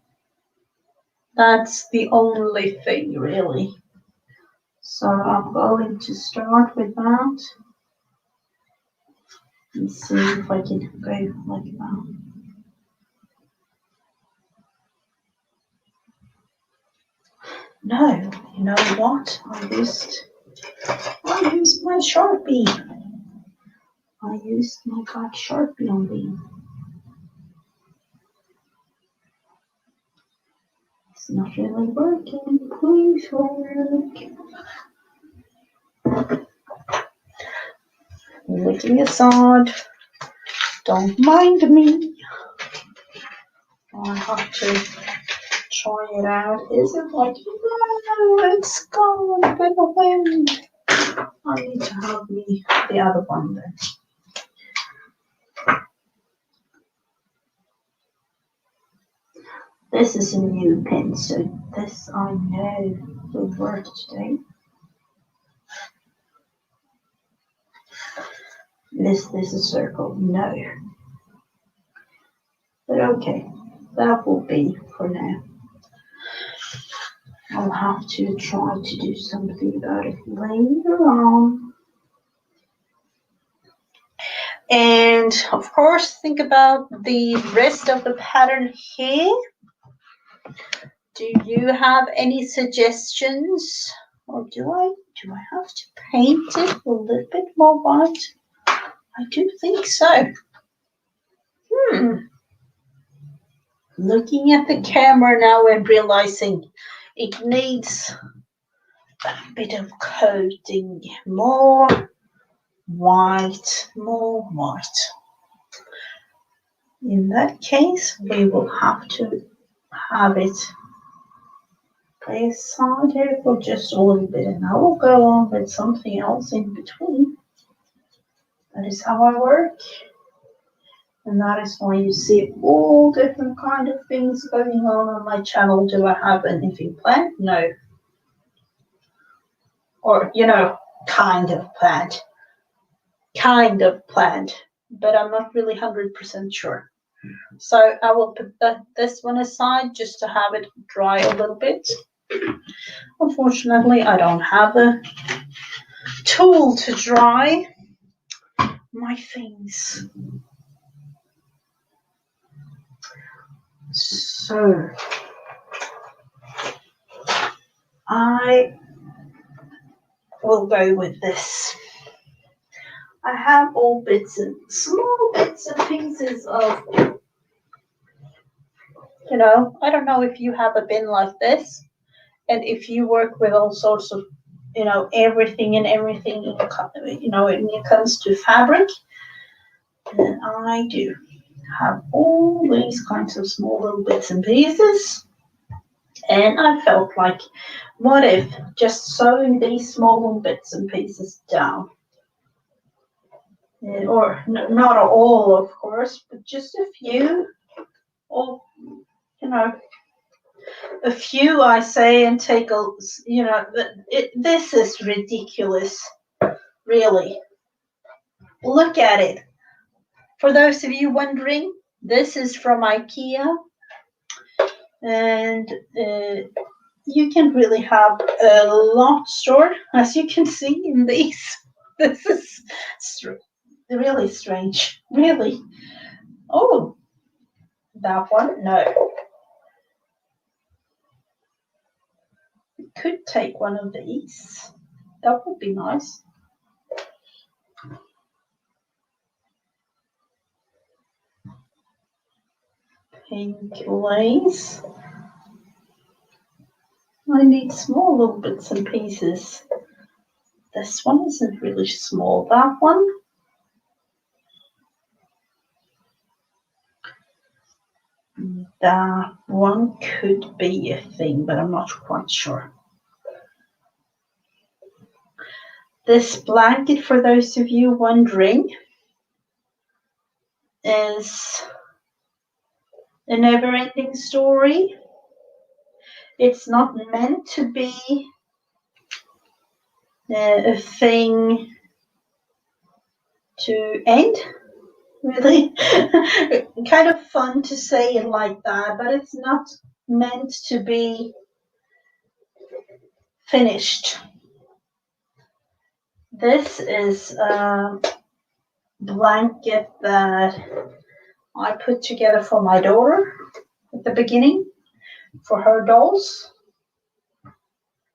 That's the only thing, really. So I'm going to start with that and see if I can go like that. No, you know what? I used my Sharpie. I used my black Sharpie on these. It's not really working. Please work. Looking aside. Don't mind me. I have to try it out. Is it like, no, it's gone with the wind. I need to have the other one then. This is a new pen, so this I know will work today. Is this a circle? No. But okay, that will be for now. I'll have to try to do something about it later on. And of course, think about the rest of the pattern here. Do you have any suggestions? Or do I have to paint it a little bit more white? I do think so. Looking at the camera now and realizing it needs a bit of coating. More white. In that case, we will have to have it place aside here for just a little bit, and I will go on with something else in between. That is how I work. And that is why you see all different kind of things going on my channel. Do I have anything planned? No. Or, kind of planned. Kind of planned. But I'm not really 100% sure. So I will put this one aside just to have it dry a little bit. Unfortunately, I don't have a tool to dry my things. So I will go with this. I have all small bits and pieces of, I don't know if you have a bin like this, and if you work with all sorts of, everything when it comes to fabric, then I do have all these kinds of small little bits and pieces. And I felt like, what if just sewing these small little bits and pieces down? Or not all, of course, but just a few. Or, a few, I say, and take this is ridiculous, really. Look at it. For those of you wondering, this is from IKEA. And you can really have a lot stored, as you can see in these. This is really strange, really. Oh, that one, no. Could take one of these. That would be nice. Pink lace. I need small little bits and pieces. This one isn't really small. That one. That one could be a thing, but I'm not quite sure. This blanket, for those of you wondering, is a never-ending story. It's not meant to be a thing to end, really. Kind of fun to say it like that, but it's not meant to be finished. This is a blanket that I put together for my daughter at the beginning for her dolls.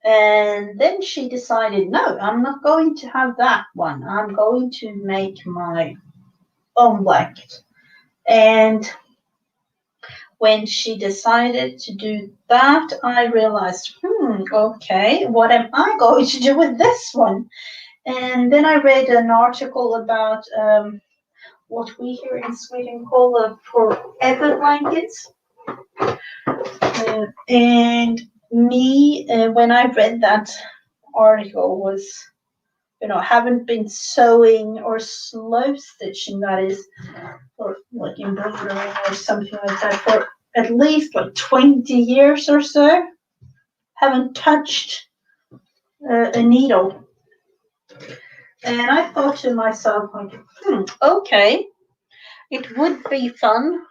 And then she decided, no, I'm not going to have that one. I'm going to make my own blanket. And when she decided to do that, I realized, okay, what am I going to do with this one? And then I read an article about what we here in Sweden call a forever blankets. And me, when I read that article, was, haven't been sewing or slow stitching, that is, or like embroidering or something like that, for at least like 20 years or so. Haven't touched a needle. And I thought to myself, like, okay, it would be fun.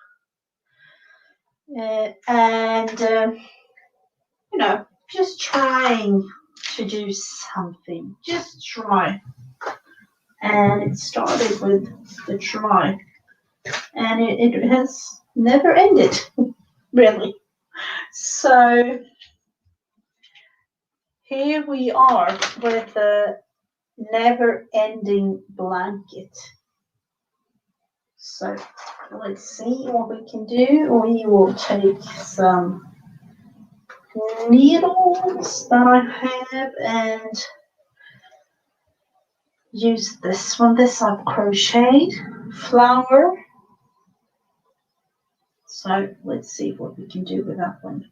Just trying to do something. Just try. And it started with the try. And it has never ended, really. So here we are with a never-ending blanket. So let's see what we can do. We will take some needles that I have and use this one. This I've crocheted flower. So let's see what we can do with that one.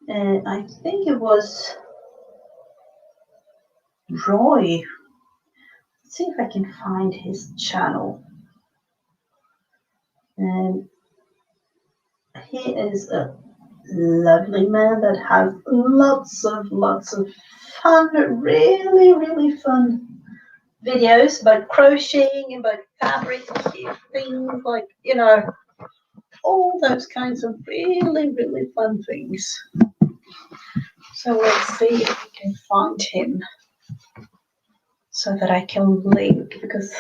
And I think it was Roy. Let's see if I can find his channel. And he is a lovely man that has lots of fun, really, really fun videos about crocheting, about fabric things, like, all those kinds of really, really fun things. So let's see if we can find him so that I can link, because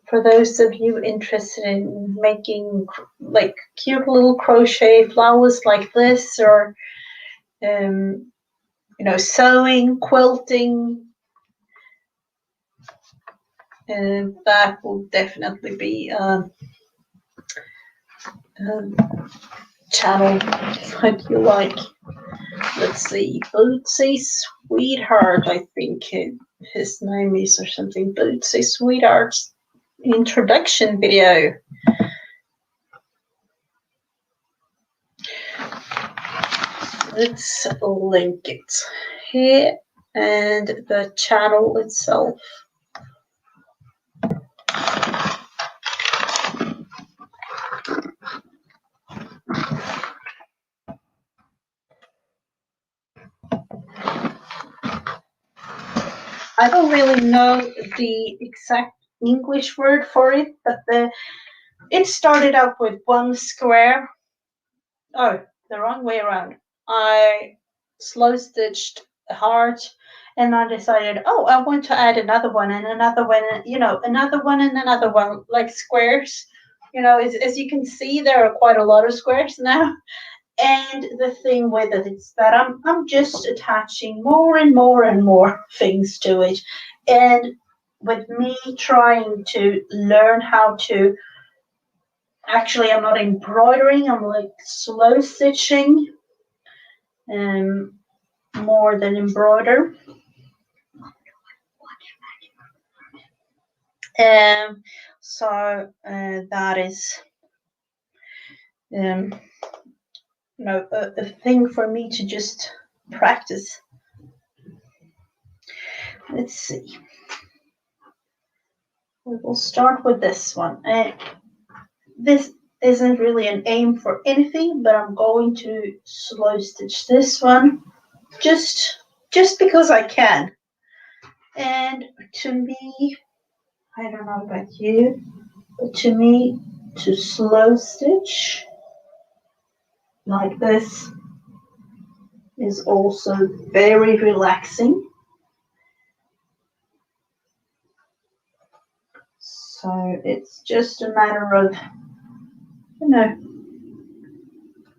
for those of you interested in making like cute little crochet flowers like this, or sewing, quilting, that will definitely be a channel that you like. Let's see, Bootsy Sweetheart, I think his name is, or something. Bootsy Sweetheart's introduction video. Let's link it here, and the channel itself. I don't really know the exact English word for it, but it started out with one square. Oh, the wrong way around. I slow stitched a heart, and I decided, I want to add another one and another one, another one and another one, like squares. As you can see, there are quite a lot of squares now. And the thing with it is that I'm just attaching more and more and more things to it. And with me trying to learn how to, actually I'm not embroidering, I'm like slow stitching more than embroider. So that is a thing for me to just practice. Let's see. We will start with this one. This isn't really an aim for anything, but I'm going to slow stitch this one just because I can. And to me, I don't know about you, but to me, to slow stitch like this is also very relaxing. So it's just a matter of,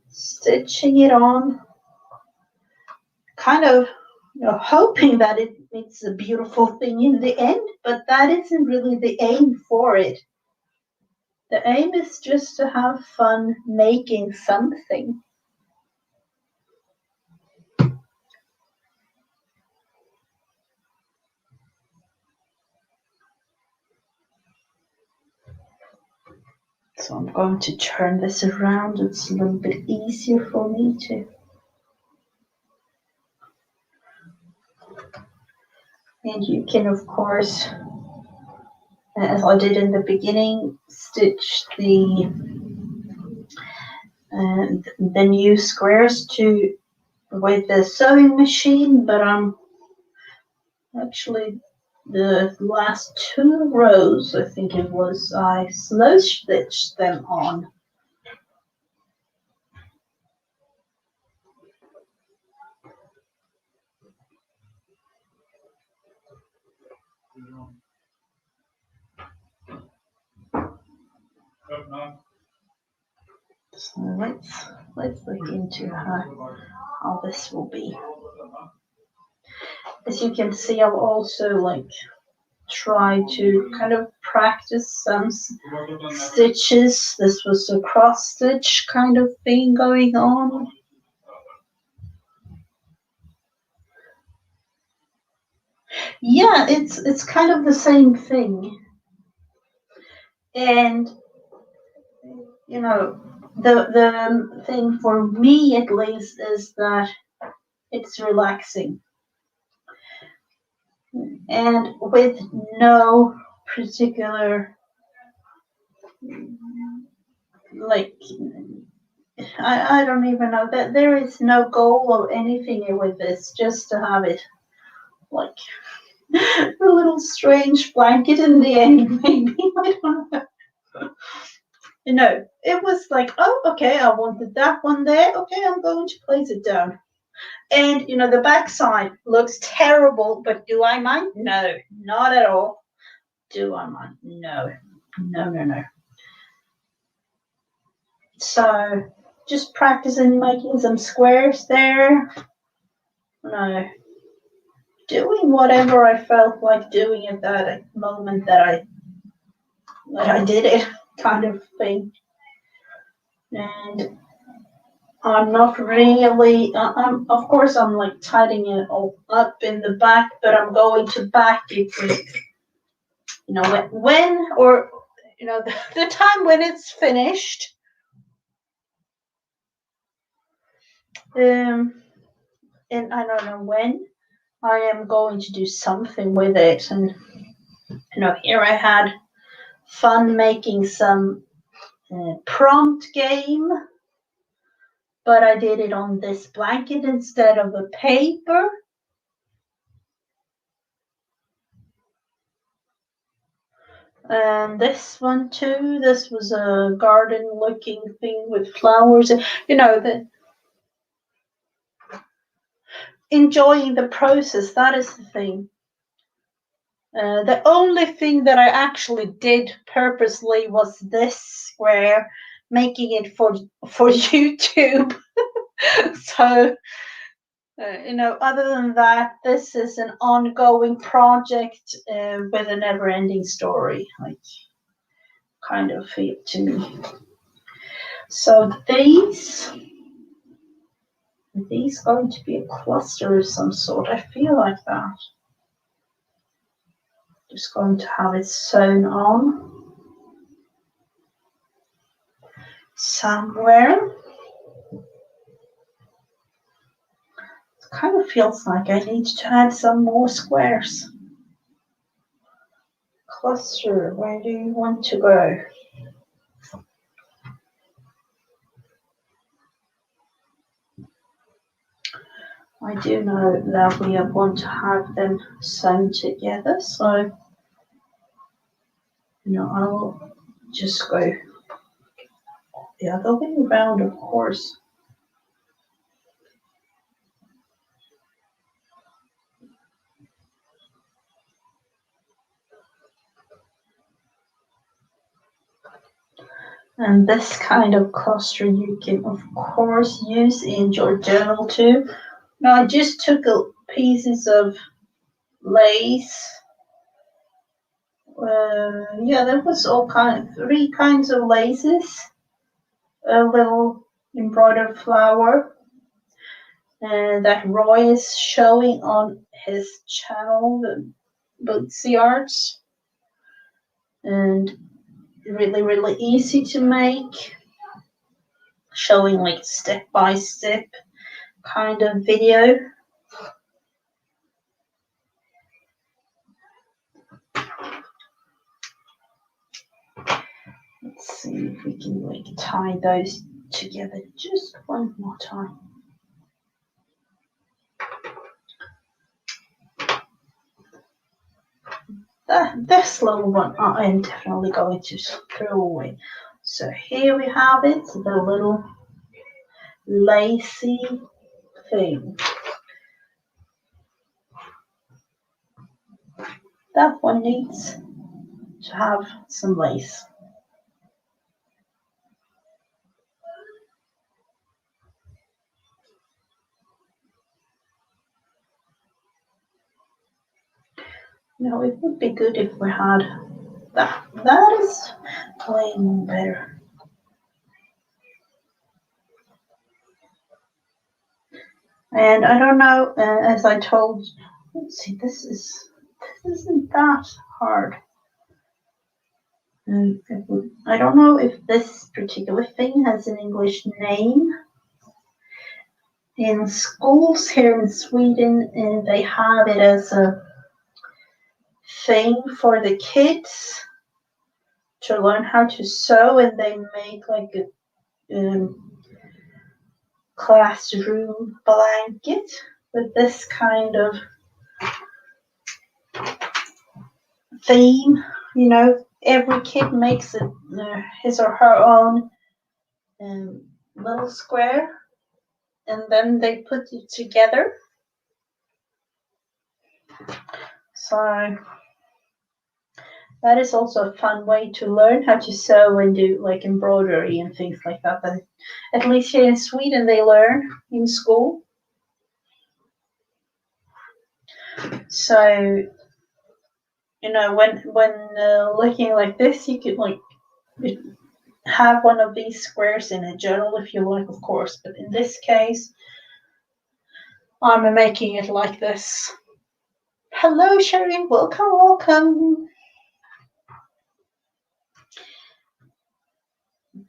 stitching it on, kind of hoping that it's a beautiful thing in the end, but that isn't really the aim for it. The aim is just to have fun making something. So I'm going to turn this around. It's a little bit easier for me to. And you can, of course, as I did in the beginning, stitch the new squares with the sewing machine, but I'm actually the last 2 rows, I think it was, I slow stitched them on. So let's look into how this will be. As you can see, I'll also try to kind of practice some stitches. This was a cross stitch kind of thing going on. Yeah, it's kind of the same thing. And the thing for me at least is that it's relaxing. And with no particular I don't even know that there is no goal or anything with this, just to have it like a little strange blanket in the end, maybe. I don't know. It was like, oh, okay, I wanted that one there. Okay, I'm going to place it down. And the back side looks terrible, but do I mind? No, not at all. Do I mind? No. So just practicing making some squares there. No. Doing whatever I felt like doing at that moment that I did it, kind of thing. And I'm not really, of course I'm like tidying it all up in the back, but I'm going to back it with, when or, the time when it's finished. And I don't know when I am going to do something with it. And, here I had fun making some prompt game, but I did it on this blanket instead of the paper. And this one too, this was a garden looking thing with flowers, enjoying the process, that is the thing. The only thing that I actually did purposely was this square, making it for YouTube. So other than that, this is an ongoing project with a never-ending story, kind of feel to me. So these going to be a cluster of some sort. I feel like that. Just going to have it sewn on somewhere. It kind of feels like I need to add some more squares. Cluster, where do you want to go? I do know that we want to have them sewn together, so I'll just go the other way around, of course. And this kind of cluster you can, of course, use in your journal too. Now, I just took pieces of lace. Yeah, there was three kinds of laces. A little embroidered flower that Roy is showing on his channel, the Bootsy Arts, and really, really easy to make, showing like step by step kind of video. Let's see if we can like tie those together just one more time. This little one I am definitely going to throw away. So here we have it, the little lacy thing. That one needs to have some lace. Now it would be good if we had that. That is way more better. And I don't know, as I told, let's see, this isn't that hard. I don't know if this particular thing has an English name. In schools here in Sweden, they have it as a thing for the kids to learn how to sew, and they make like a classroom blanket with this kind of theme. You know, every kid makes his or her own little square, and then they put it together. So that is also a fun way to learn how to sew and do like embroidery and things like that. But at least here in Sweden, they learn in school. So, you know, when looking like this, you could like have one of these squares in a journal if you like, of course. But in this case, I'm making it like this. Hello, Sherry. Welcome, welcome.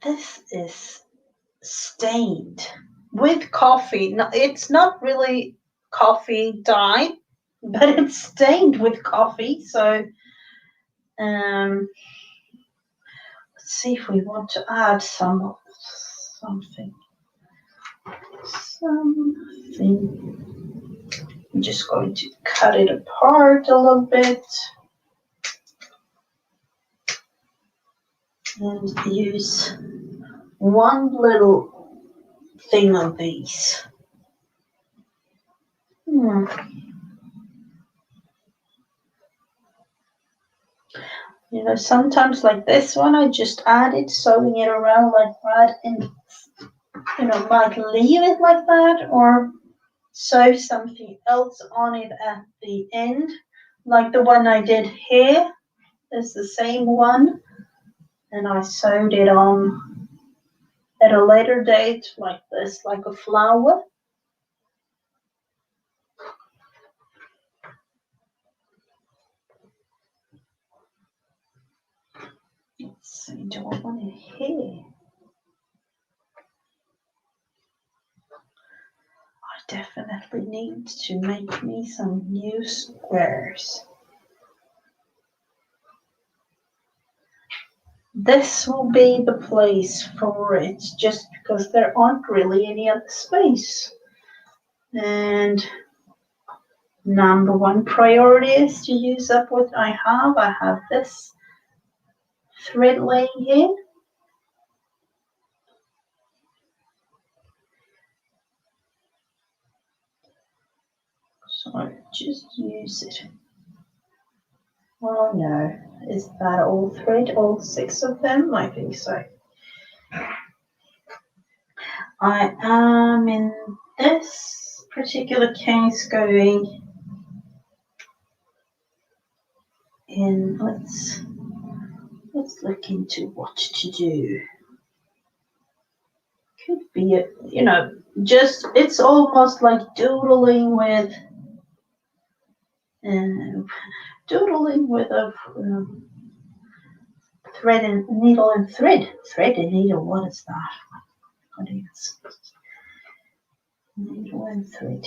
This is stained with coffee. No, it's not really coffee dye, but it's stained with coffee. So let's see if we want to add something. I'm just going to cut it apart a little bit and use one little thing of these. You know, sometimes like this one, I just add it, sewing it around like that, and you know, might leave it like that, or sew something else on it at the end, like the one I did here is the same one, and I sewed it on at a later date like this, like a flower. Let's see, do I want it here? I definitely need to make me some new squares. This will be the place for it, just because there aren't really any other space. And number one priority is to use up what I have. I have this thread laying here. So just use it. Oh no, is that all thread, all 6 of them? I think so. I am in this particular case going in, let's look into what to do. Could be, just, it's almost like doodling with a thread and needle and thread. Thread and needle, what is that? What is needle and thread?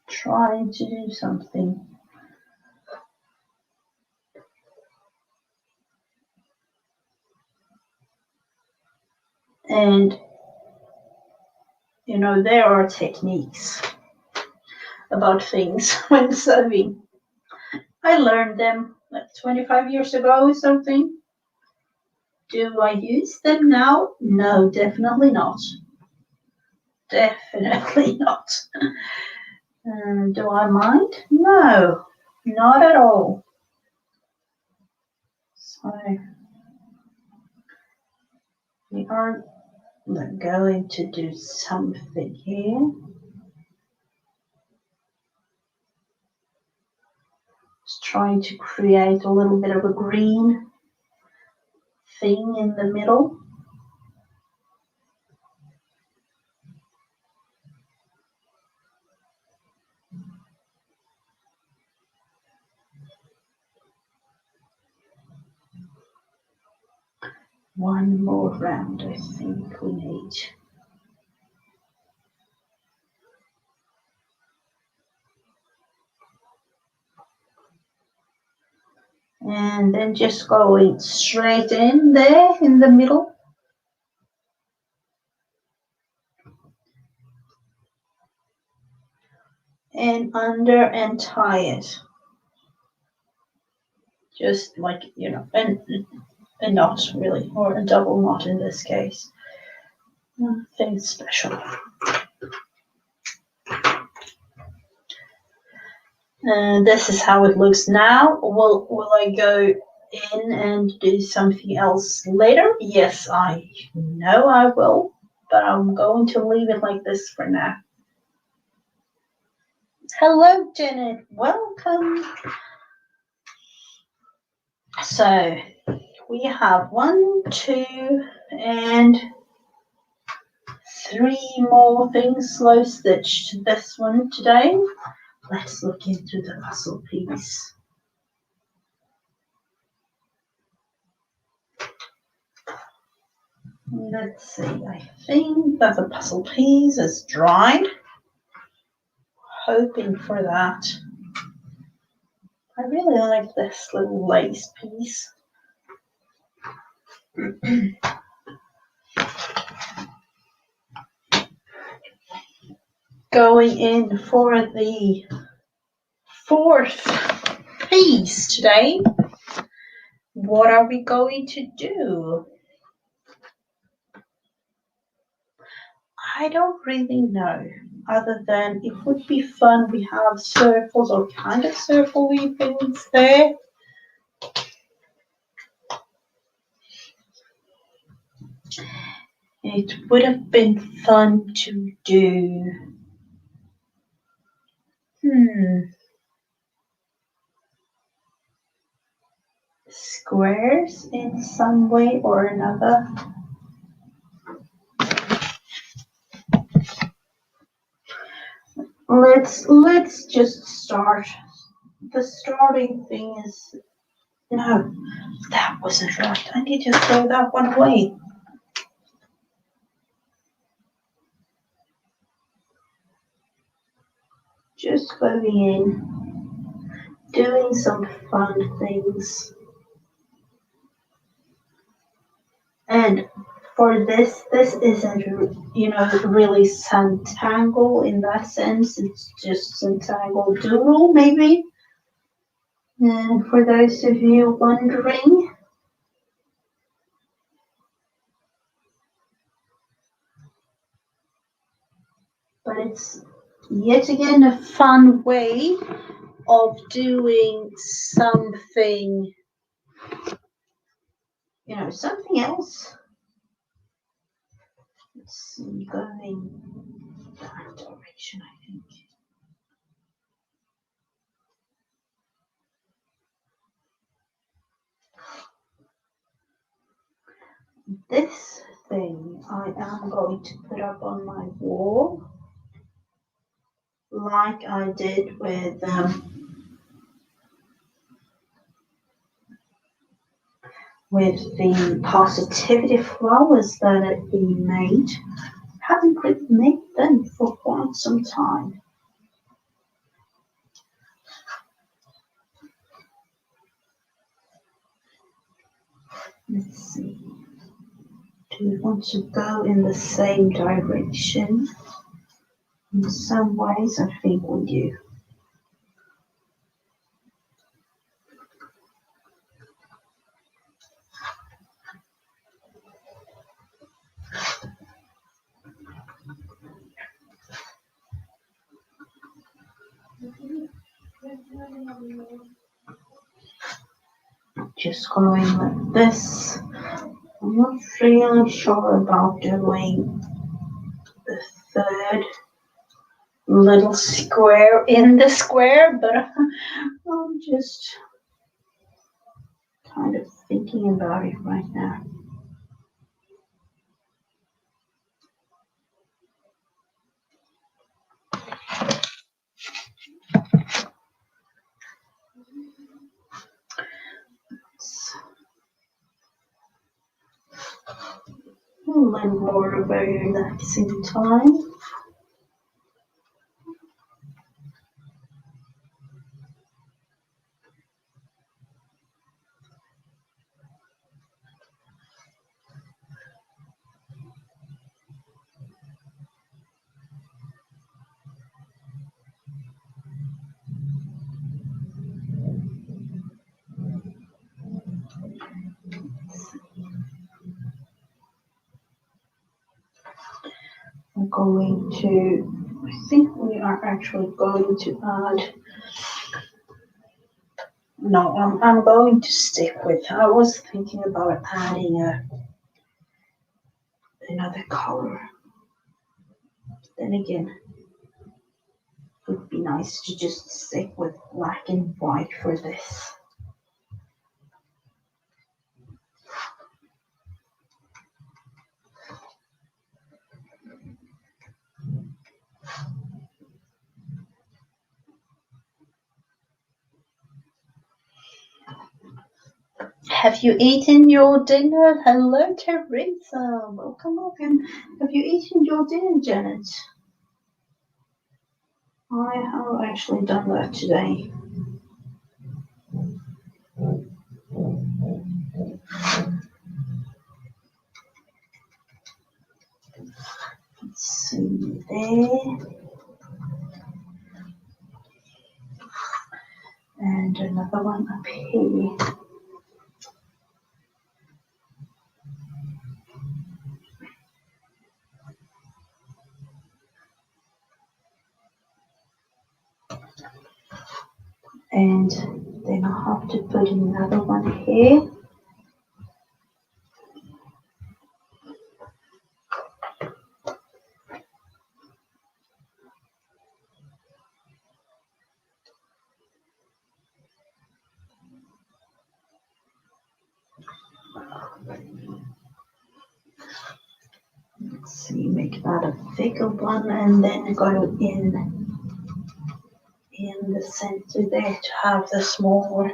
Trying to do something. And there are techniques about things when sewing. I learned them like 25 years ago or something. Do I use them now? No, definitely not. Definitely not. Do I mind? No, not at all. So we are going to do something here. Just trying to create a little bit of a green thing in the middle. One more round, I think we need. And then just going straight in there in the middle. And under and tie it. Just like, a knot really, or a double knot in this case. Nothing special. And this is how it looks now. Will I go in and do something else later? Yes, I know I will, but I'm going to leave it like this for now. Hello, Janet. Welcome. So we have 1, 2, and 3 more things slow stitched this one today. Let's look into the puzzle piece. Let's see, I think that the puzzle piece is dried. Hoping for that. I really like this little lace piece. Going in for the 4th piece today. What are we going to do? I don't really know, other than it would be fun. We have circles or kind of circle-y things there. It would have been fun to do. Squares in some way or another. Let's just start. The starting thing is, no, that wasn't right. I need to throw that one away. Just going in, doing some fun things. And for this isn't, really Centangle in that sense. It's just Centangle Doodle, maybe. And for those of you wondering, it's yet again a fun way of doing something, something else. Let's see, going that direction, I think. This thing I am going to put up on my wall, like I did with the positivity flowers that we made. Haven't really made them for quite some time. Let's see. Do we want to go in the same direction? In some ways, I think we do. Just going like this. I'm not really sure about doing the third little square in the square, but I'm just kind of thinking about it right now. A little more of a relaxing time. I'm going to, I think we are actually going to add, no, I'm going to stick with, I was thinking about adding another color. Then again, it would be nice to just stick with black and white for this. Have you eaten your dinner? Hello, Teresa. Welcome, welcome. Have you eaten your dinner, Janet? I have actually done that today. Let's see there. And another one up here. And then I have to put another one here. Let's see, make that a thicker one and then go in the center there to have the smaller.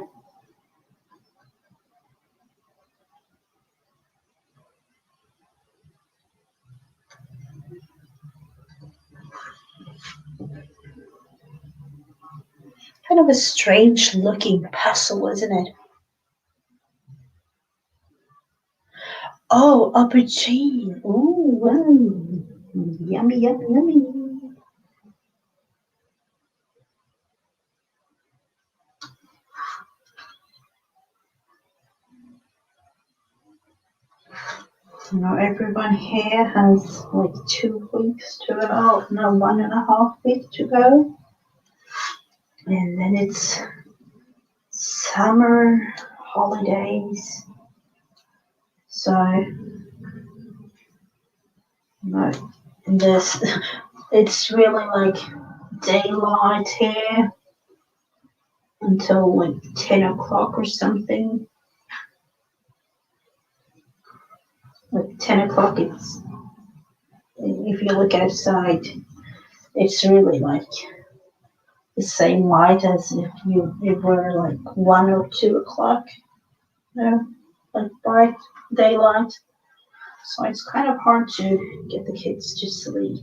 Kind of a strange looking puzzle, isn't it? Oh, aubergine. Ooh, wow. Yummy, yummy, yummy. You know, everyone here has like 2 weeks, 2.5, no, 1.5 weeks to go. And then it's summer holidays. So, you know, and this, it's really like daylight here until like 10 o'clock or something. Like 10 o'clock, it's, if you look outside, it's really like the same light as if it were like 1 or 2 o'clock, you know, like bright daylight. So it's kind of hard to get the kids to sleep.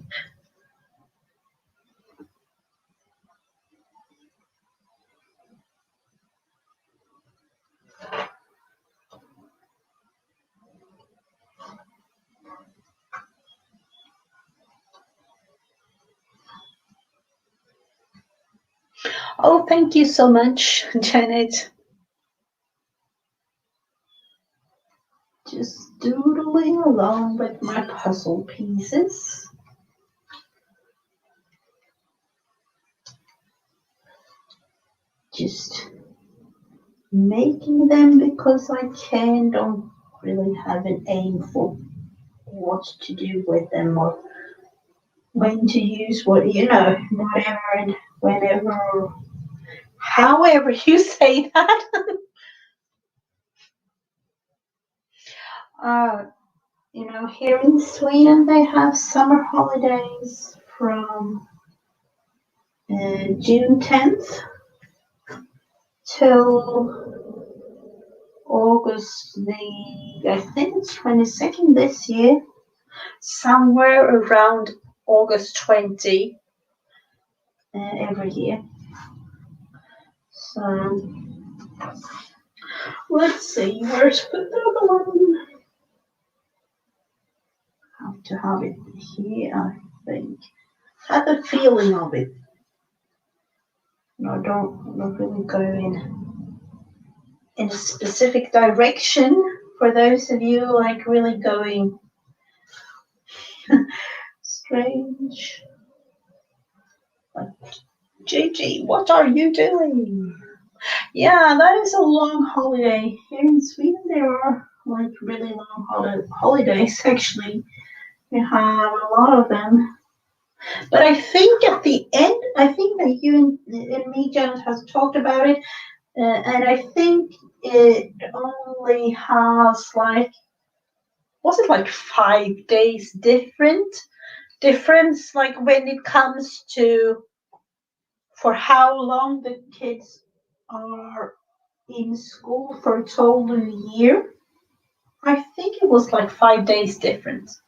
Oh, thank you so much, Janet. Just doodling along with my puzzle pieces. Just making them because I can, don't really have an aim for what to do with them or when to use what, you know, whatever and whenever, however you say that. uh, you know, here in Sweden they have summer holidays from June 10th till August I think it's 22nd this year, somewhere around August 20 every year. So let's see, where's the other one? Have to have it here, I think. Have the feeling of it. No, don't really go in a specific direction. For those of you like really going strange. Like, Gigi, what are you doing? Yeah, that is a long holiday. Here in Sweden, there are like really long holidays. Actually, we have a lot of them. But I think at the end, I think that you and me, Janet, has talked about it, and I think it only has like, was it like 5 days difference, like when it comes to for how long the kids are in school for a total year. I think it was like 5 days difference.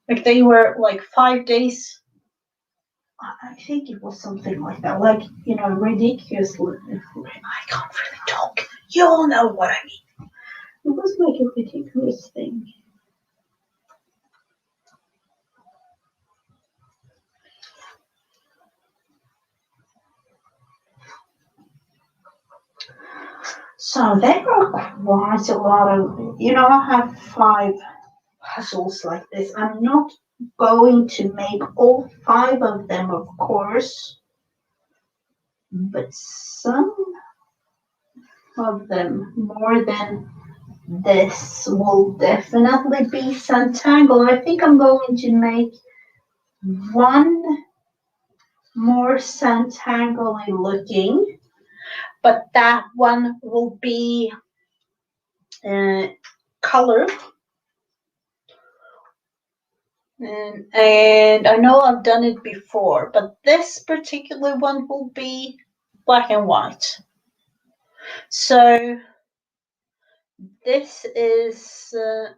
Like they were like 5 days. I think it was something like that. Like, you know, ridiculously. I can't really talk. You all know what I mean. It was like a ridiculous thing. So there are quite a lot of, you know, I have 5 puzzles like this. I'm not going to make all 5 of them, of course, but some of them, more than this, will definitely be Santangle. I think I'm going to make one more Santangle looking, but that one will be color. And I know I've done it before, but this particular one will be black and white. So this is the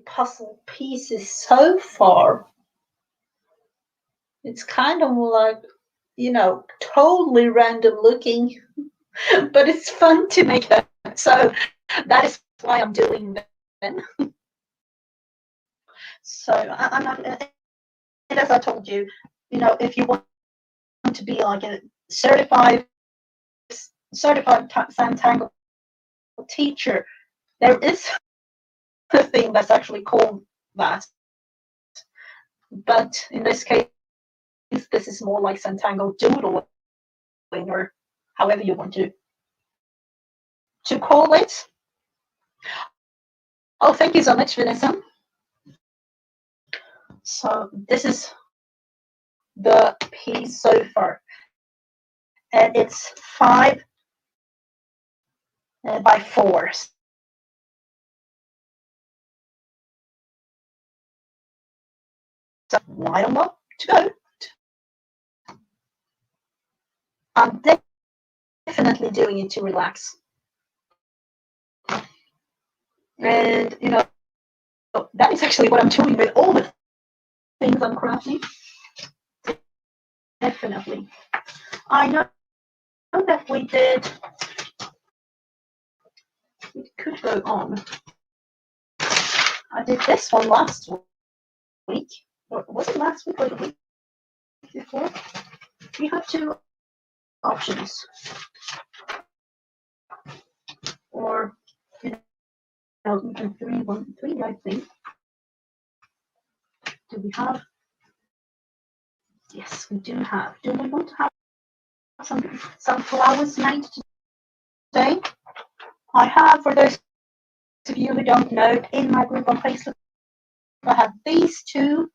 puzzle pieces so far. It's kind of like, you know, totally random looking, but it's fun to make them. So that is why I'm doing them. So I'm not, and as I told you, you know, if you want to be like a certified Santangle teacher, there is thing that's actually called that. But in this case, this is more like Centangle doodling, or however you want to call it. Oh, thank you so much, Vanessa. So this is the piece so far, and it's 5 by 4. So I don't know to go. I'm definitely doing it to relax, and that is actually what I'm doing with all the things I'm crafting. Definitely, I know that we could go on. I did this one last week, or was it last week or the week before? We have 2 options, or even 3, I think. Do we have? Yes, we do have. Do we want to have some flowers made today? I have, for those of you who don't know, in my group on Facebook, I have these 2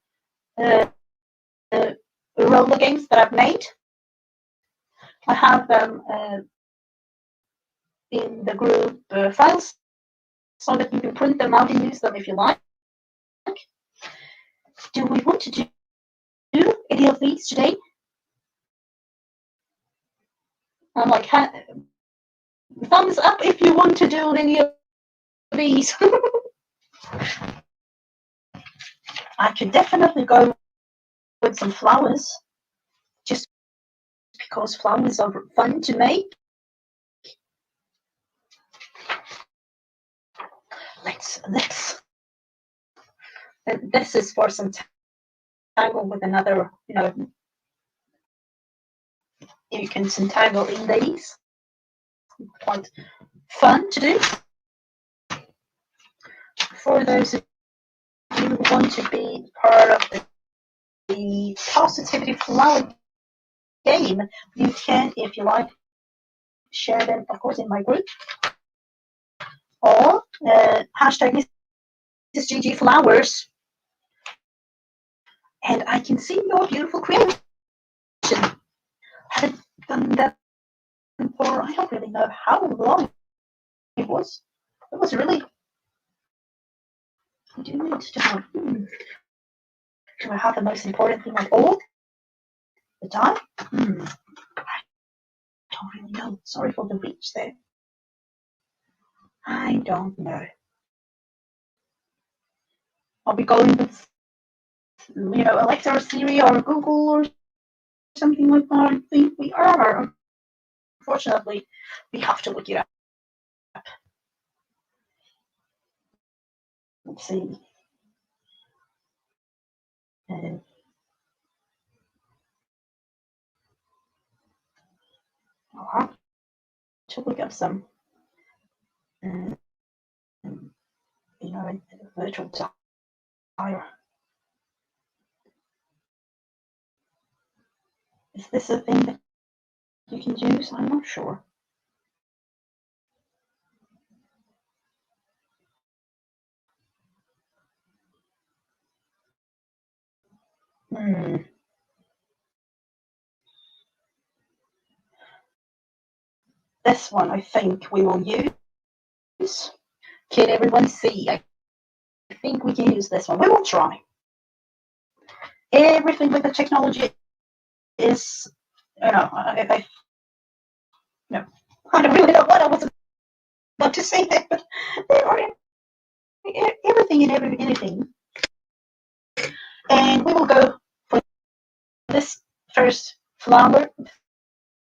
uh, roller games that I've made. I have them in the group files, so that you can print them out and use them if you like. Do we want to do any of these today? I'm like, thumbs up if you want to do any of these. I could definitely go with some flowers, just because flowers are fun to make. Let's. And this is for some tangle with another. You can entangle in these. Quite fun to do. For those of you who want to be part of the positivity flower game, you can, if you like, share them, of course, in my group, or hashtag Mrs. Flowers, and I can see your beautiful creation. I haven't done that for, I don't really know how long it was. It was really. I do need to have. Do I have the most important thing of all the time? I don't really know. Sorry for the reach there. I don't know. I'll be going with, Alexa or Siri or Google or something like that. I think we are. Unfortunately, we have to look it up. Let's see. I'll have to look up some, virtual tire. Is this a thing that you can use? I'm not sure. This one, I think we will use. Can everyone see? I think we can use this one. We will try. Everything with the technology is, I don't really know what I was about to say there, but there are everything and anything. And we will go for this first flower,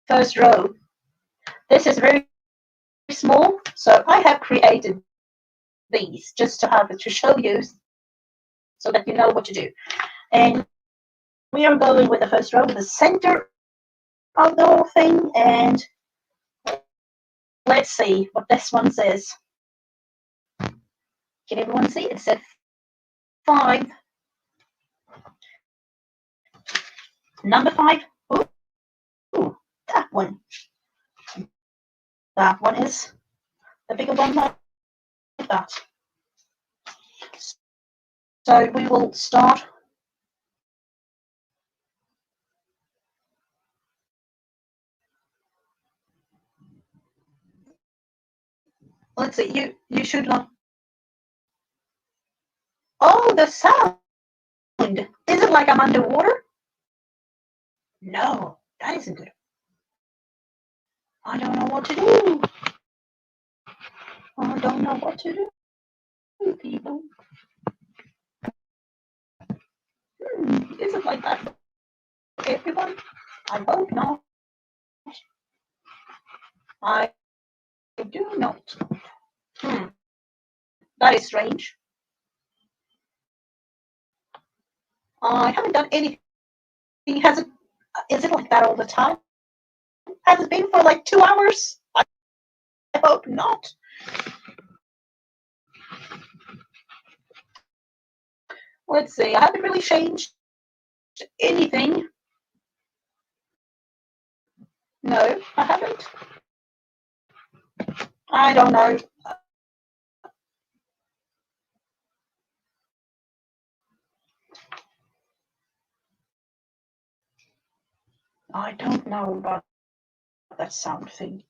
first row. This is very small, so I have created these just to have it to show you, so that you know what to do. And we are going with the first row, the center of the whole thing, and let's see what this one says. Can everyone see? It said 5. Number 5. Ooh, that one. That one is the bigger one like that. So we will start. Let's see. You should not. Oh, the sound. Is it like I'm underwater? No, that isn't good. I don't know what to do. I don't know what to do, people. Is it like that for everybody? I hope not. I do not. That is strange. I haven't done anything. Has it? Is it like that all the time? Has it been for like 2 hours? I hope not. Let's see. I haven't really changed anything. No, I haven't. I don't know. I don't know about that sound thing.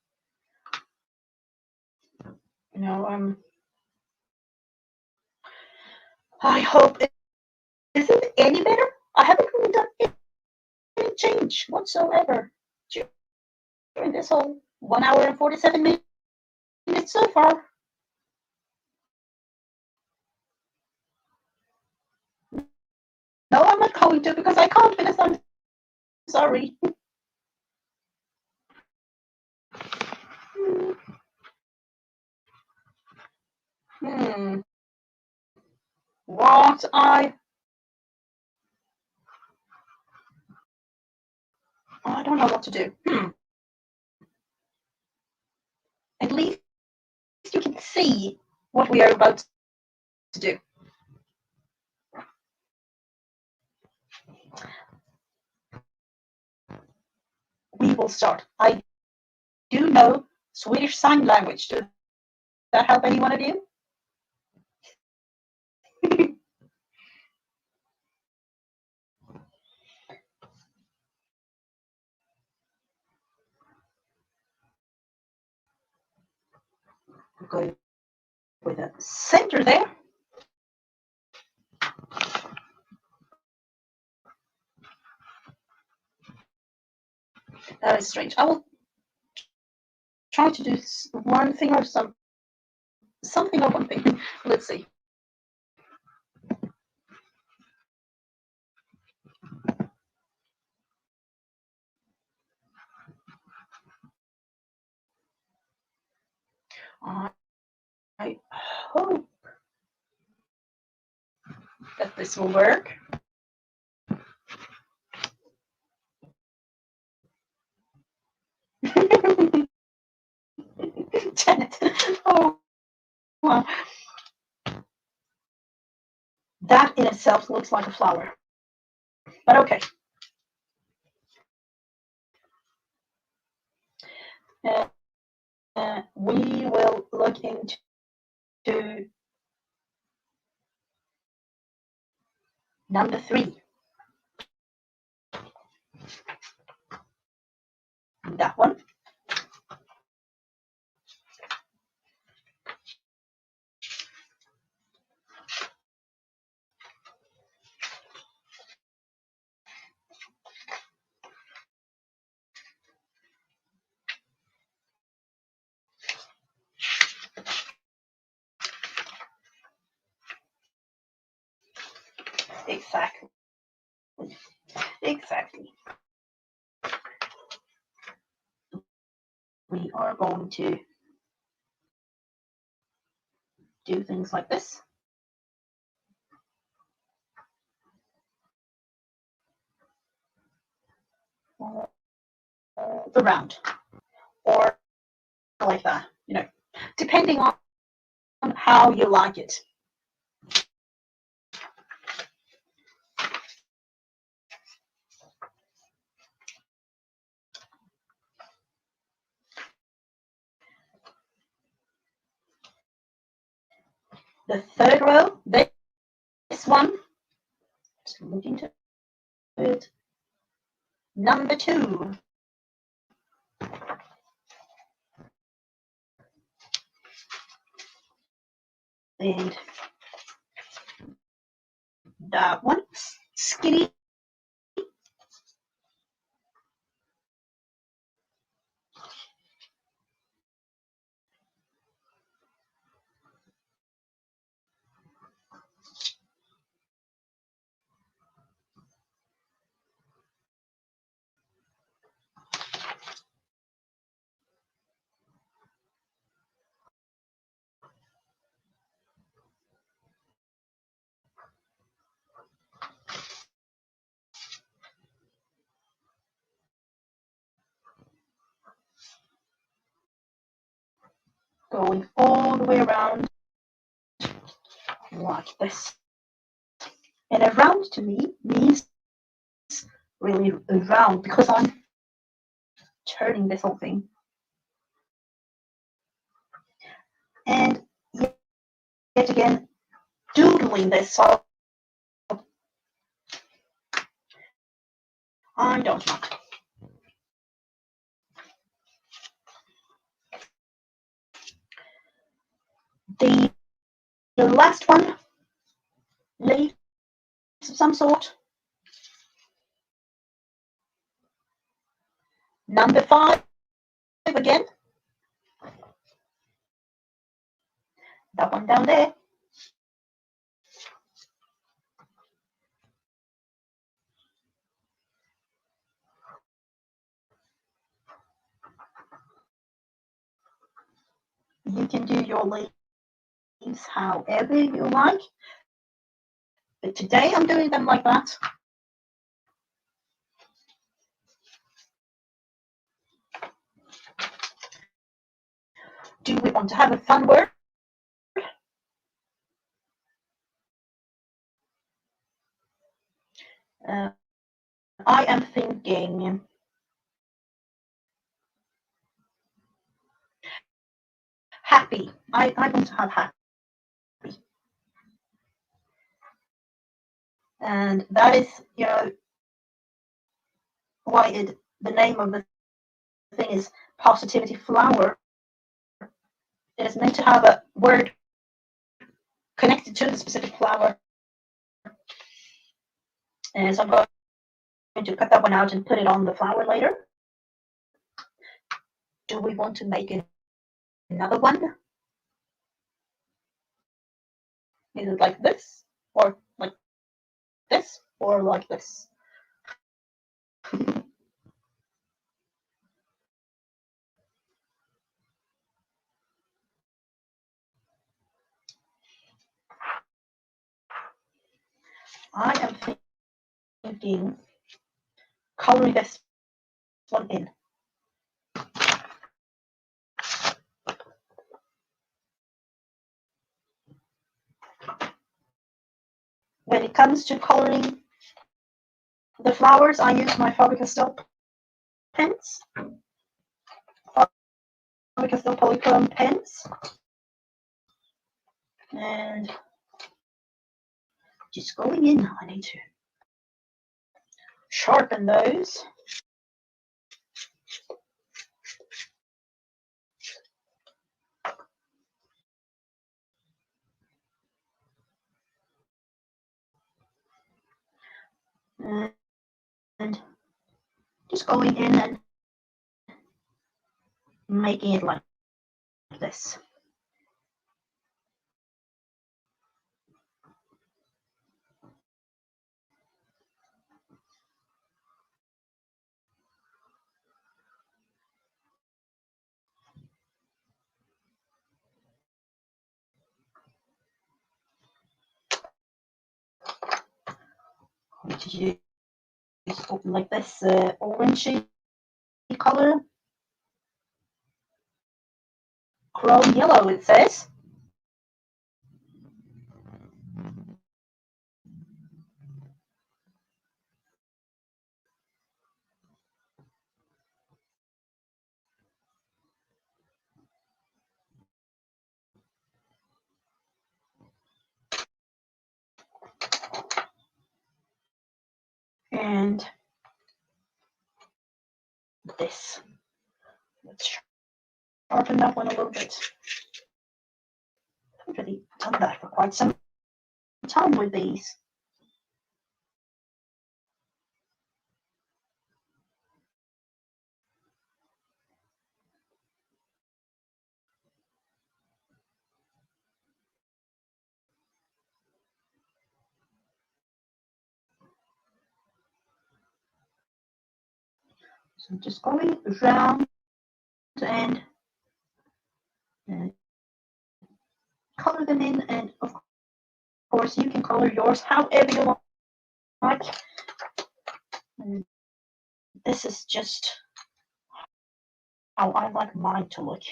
No, I hope it isn't any better. I haven't really done any change whatsoever during this whole 1 hour and 47 minutes so far. No, I'm not going to because I can't finish. I'm sorry. What I don't know what to do. At least you can see what we are about to do. We will start. I do know Swedish Sign Language. Does that help any one of you? Go with the center there. That is strange. I will try to do one thing or something or one thing. Let's see. I hope that this will work. Janet. Oh, wow. That in itself looks like a flower. But okay. We will look into number 3. That one. Exactly. Exactly. We are going to do things like this. Around. Or like that, depending on how you like it. the third row, this one, just look into it, number 2. And that one, skinny. Going all the way around like this. And around to me means really around because I'm turning this whole thing. And yet again, doodling this, so I don't know. The last one, leaves of some sort. Number 5 again. That one down there. You can do your leaves however you like, but today I'm doing them like that. Do we want to have a fun word? I am thinking happy. I want to have happy. And that is, why the name of the thing is positivity flower. It is meant to have a word connected to the specific flower. And so I'm going to cut that one out and put it on the flower later. Do we want to make another one? Is it like this, or like this, or like this? I am thinking coloring this one in. When it comes to coloring the flowers, I use my Faber-Castell pens, Faber-Castell polychrome pens, and just going in. I need to sharpen those. And just going in and making it like this. Which is like this orangey color. Chrome yellow, it says. And this. Let's sharpen that one a little bit. I've already done that for quite some time with these. So just going around and color them in, and of course you can color yours however you like. And this is just how I like mine to look.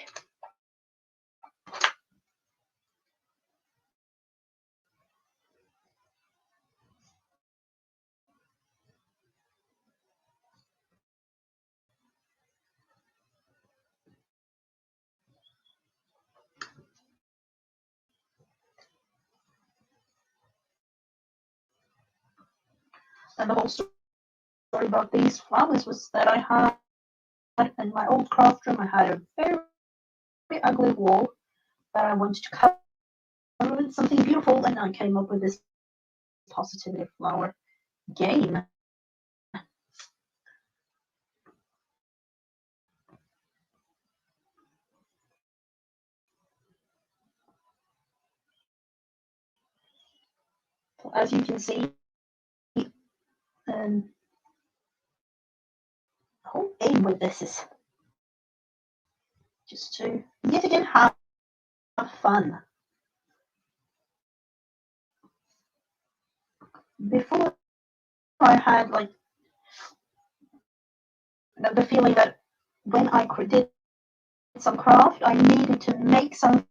And the whole story about these flowers was that I had in my old craft room, I had a very ugly wall that I wanted to cover with something beautiful, and I came up with this positivity flower game. So as you can see, the whole aim with this is just to yet again have fun. Before, I had like the feeling that when I did some craft, I needed to make something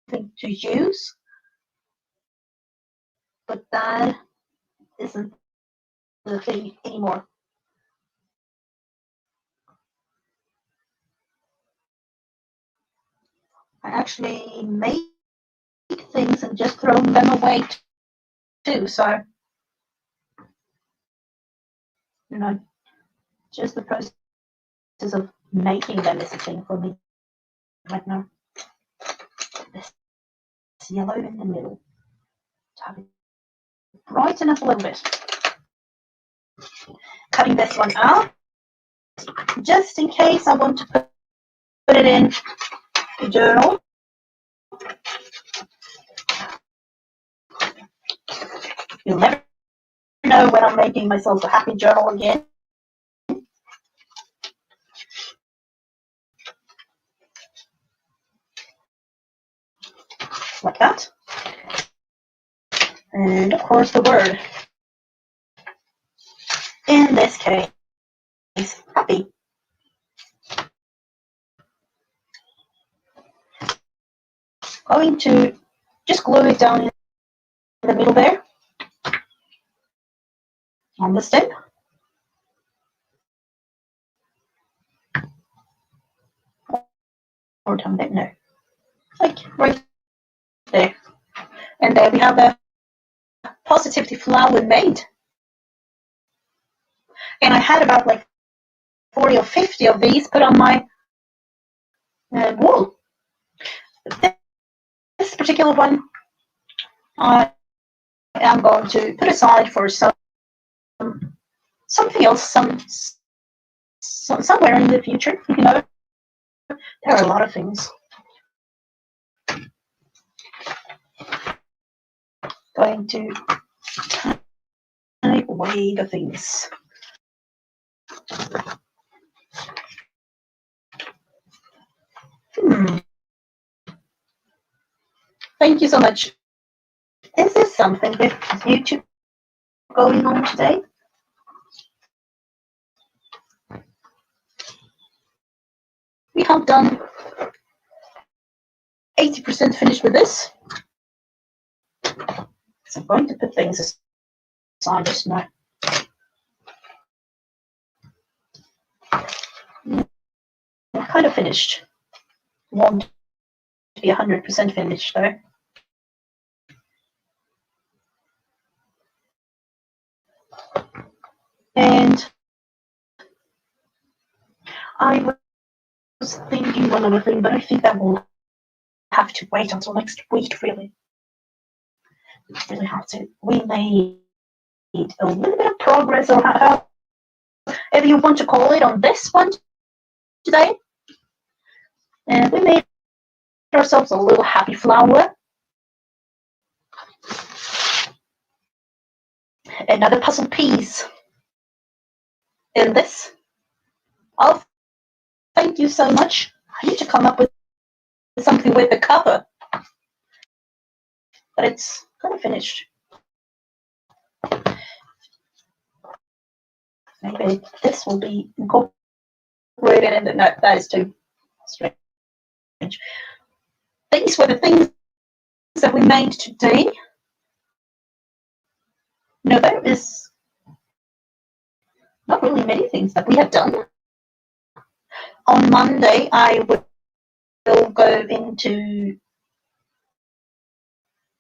to use, but that isn't the thing anymore. I actually make things and just throw them away too. So, just the process of making them is a thing for me right now. This yellow in the middle. Have it brighten up a little bit. Cutting this one out just in case I want to put it in the journal. You'll never know when I'm making myself a happy journal again. Like that. And of course the word. In this case, happy. Going to just glue it down in the middle there on the stem. Or down there, no. Like right there. And there we have the positivity flower made. And I had about like 40 or 50 of these put on my wall. This particular one I am going to put aside for something else, somewhere in the future. There are a lot of things. Going to take away the things. Thank you so much. Is there something with YouTube going on today? We have done 80% finished with this. So I'm going to put things aside just now. I'm kind of finished. Want to be 100% finished though. And I was thinking one other thing, but I think that will have to wait until next week, really. Really have to. We made a little bit of progress, or however you want to call it, on this one today. And we made ourselves a little happy flower. Another puzzle piece in this. Oh, thank you so much. I need to come up with something with the cover, but it's kind of finished. Maybe this will be incorporated in the note. That is too strange. These were the things that we made today. No, there is not really many things that we have done. On Monday, I will go into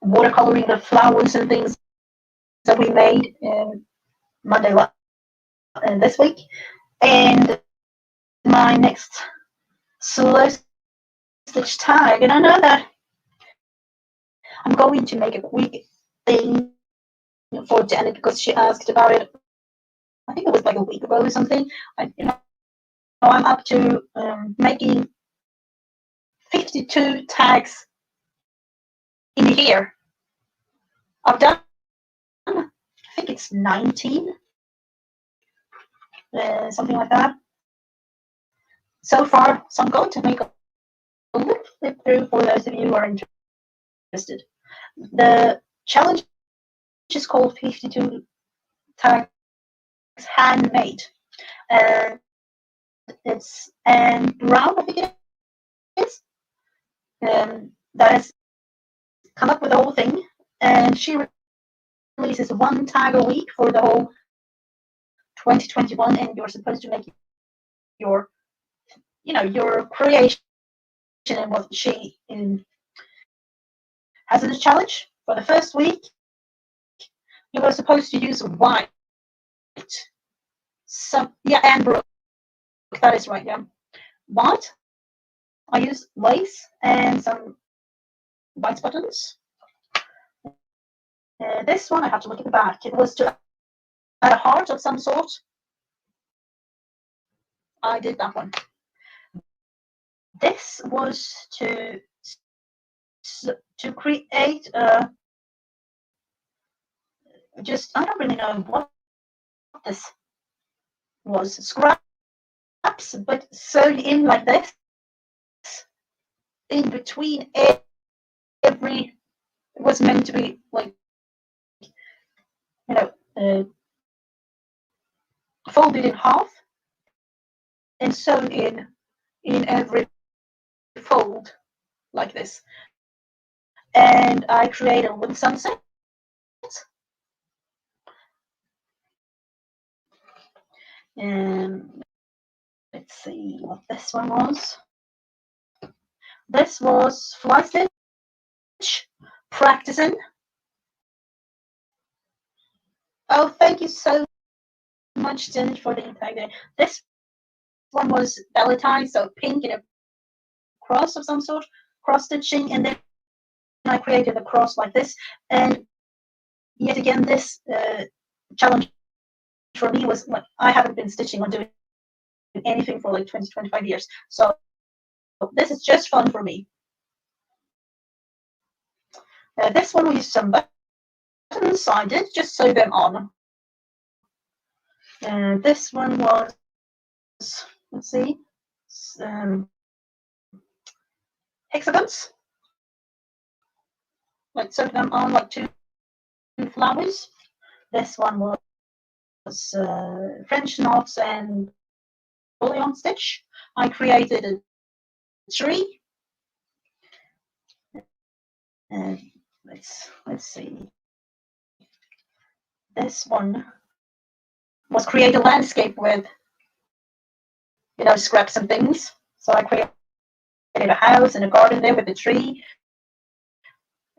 watercoloring the flowers and things that we made Monday this week. And my next slow stitch tag, and I know that I'm going to make a quick thing for Janet because she asked about it. I think it was like a week ago or something. I'm up to making 52 tags in a year. I've done, I think it's 19, something like that. So far, so I'm going to make a little flip through for those of you who are interested. The challenge is called 52 tags handmade. And it's Anne Brown, I think it is, that has come up with the whole thing. And she releases one tag a week for the whole 2021, and you're supposed to make your, your creation and what she has as a challenge. For the first week, you were supposed to use white. And Brooke, that is right, yeah. White. I used lace and some white buttons. This one, I have to look at the back. It was to add a heart of some sort. I did that one. This was to create I don't really know what this was. Scraps, but sewn in like this, in between every. It was meant to be like, folded in half and sewn in every fold like this. And I created a little sunset. And let's see what this one was. This was fly stitch practicing. Oh, thank you so much, Janet, for the tag there. This one was belly tie, so pink and a cross of some sort, cross stitching, and then I created a cross like this. And yet again, this challenge for me was like, I haven't been stitching or doing anything for like 20-25 years, so this is just fun for me. This one we used some buttons, I did just sew them on. This one was, let's see, hexagons, like sew them on like two flowers. This one was French knots and bullion stitch. I created a tree. And let's see. This one was create a landscape with, scraps and things. So I created a house and a garden there with a tree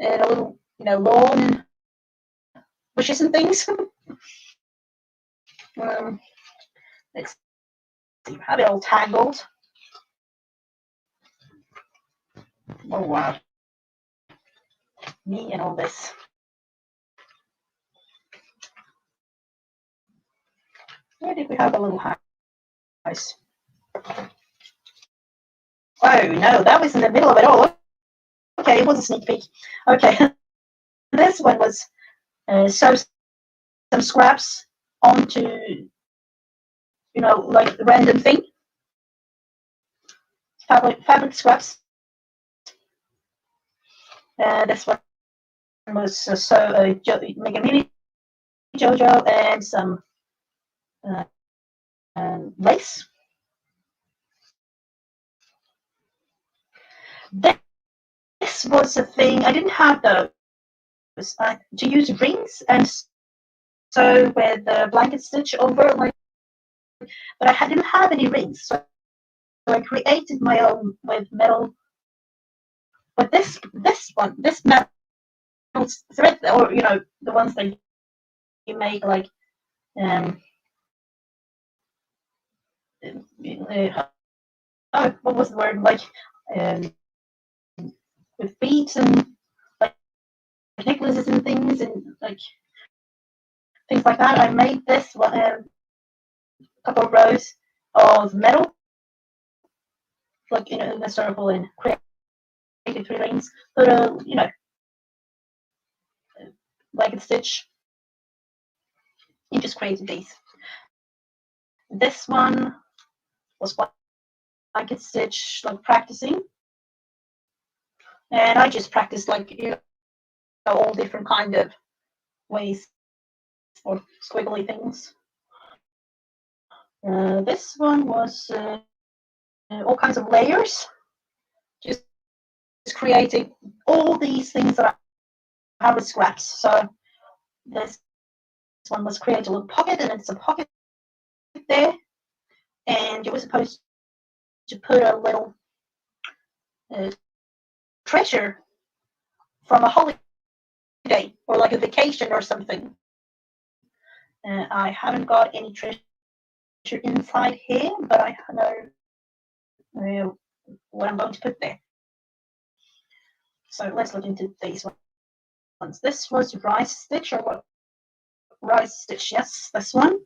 and a little, lawn and bushes and things. Um, let's see, have it all tangled. Oh wow, me and all this. Where did we have a little house? Oh no, that was in the middle of it all. Okay, it was a sneak peek. Okay, this one was sew some scraps onto, like random thing, fabric scraps. This one was make a mini JoJo and some uh, lace. This was a thing I didn't have those. To use rings and sew with the blanket stitch over, but I didn't have any rings, so I created my own with metal. But this metal thread, or the ones that you make like what was the word, like um, with beads and like necklaces and things and like things like that. I made this one, couple of rows of metal, like in a circle, and created 3 lanes. Put a blanket stitch. You just created these. This one was blanket stitch, like practicing, and I just practiced like all different kind of ways for squiggly things. This one was all kinds of layers, just creating all these things that I have with scraps. So this one was create a little pocket, and it's a pocket there, and you were supposed to put a little treasure from a holiday or like a vacation or something. I haven't got any treasure inside here, but I know what I'm going to put there. So let's look into these ones. This was rice stitch, or what? Rice stitch, yes, this one.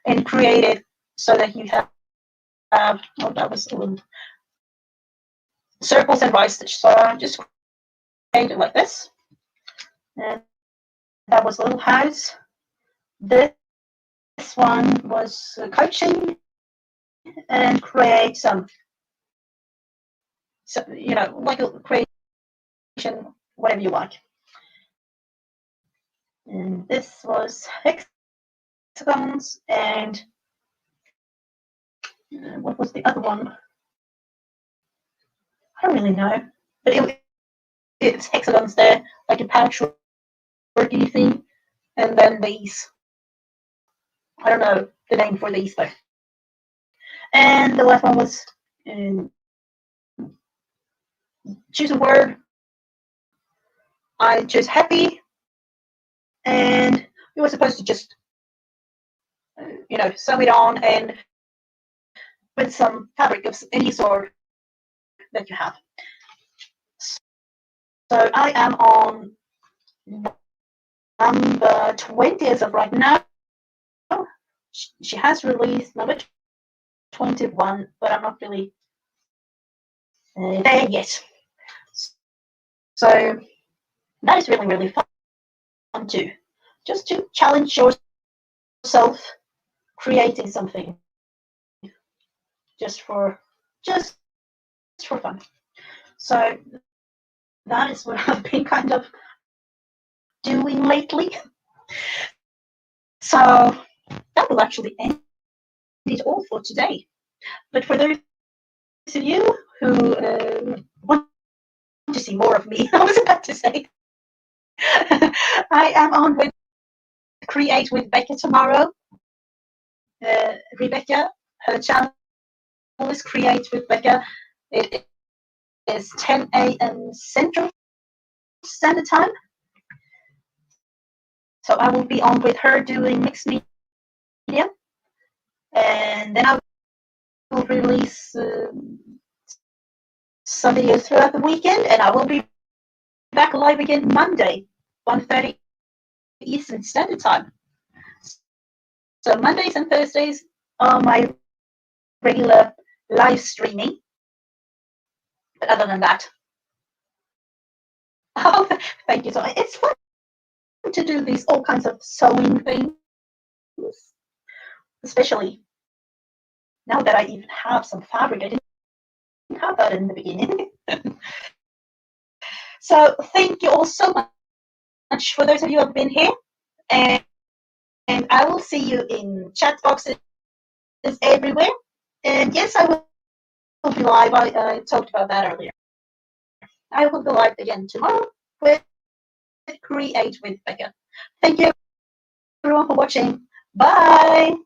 And created so that you have, that was circles and rice stitch. So I just created like this. And that was a little house. This one was coaching and create some, like a creation, whatever you like. And this was hexagons, and what was the other one? I don't really know, but it's hexagons there, like a patchworky thing, and then these. I don't know the name for these though. And the last one was choose a word. I chose happy, and you were supposed to just sew it on and with some fabric of any sort that you have. So I am on number 20 as of right now. She has released number 21, but I'm not really there yet. So that is really, really fun too. Just to challenge yourself creating something just for fun. So that is what I've been kind of doing lately. So that will actually end it all for today. But for those of you who want to see more of me, I was about to say, I am on with Create with Becca tomorrow. Rebecca, her channel is Create with Becca. It is 10 a.m. Central Standard Time. So I will be on with her doing mixed media and then I will release some videos throughout the weekend, and I will be back live again Monday, 1:30 Eastern Standard Time. So Mondays and Thursdays are my regular live streaming. But other than that, oh, thank you so much. It's fun to do these all kinds of sewing things, especially now that I even have some fabric. I didn't have that in the beginning. So thank you all so much for those of you who have been here, and I will see you in chat boxes everywhere. And yes, I will be live. I talked about that earlier. I will be live again tomorrow with Create with Becca. Thank you everyone for watching. Bye.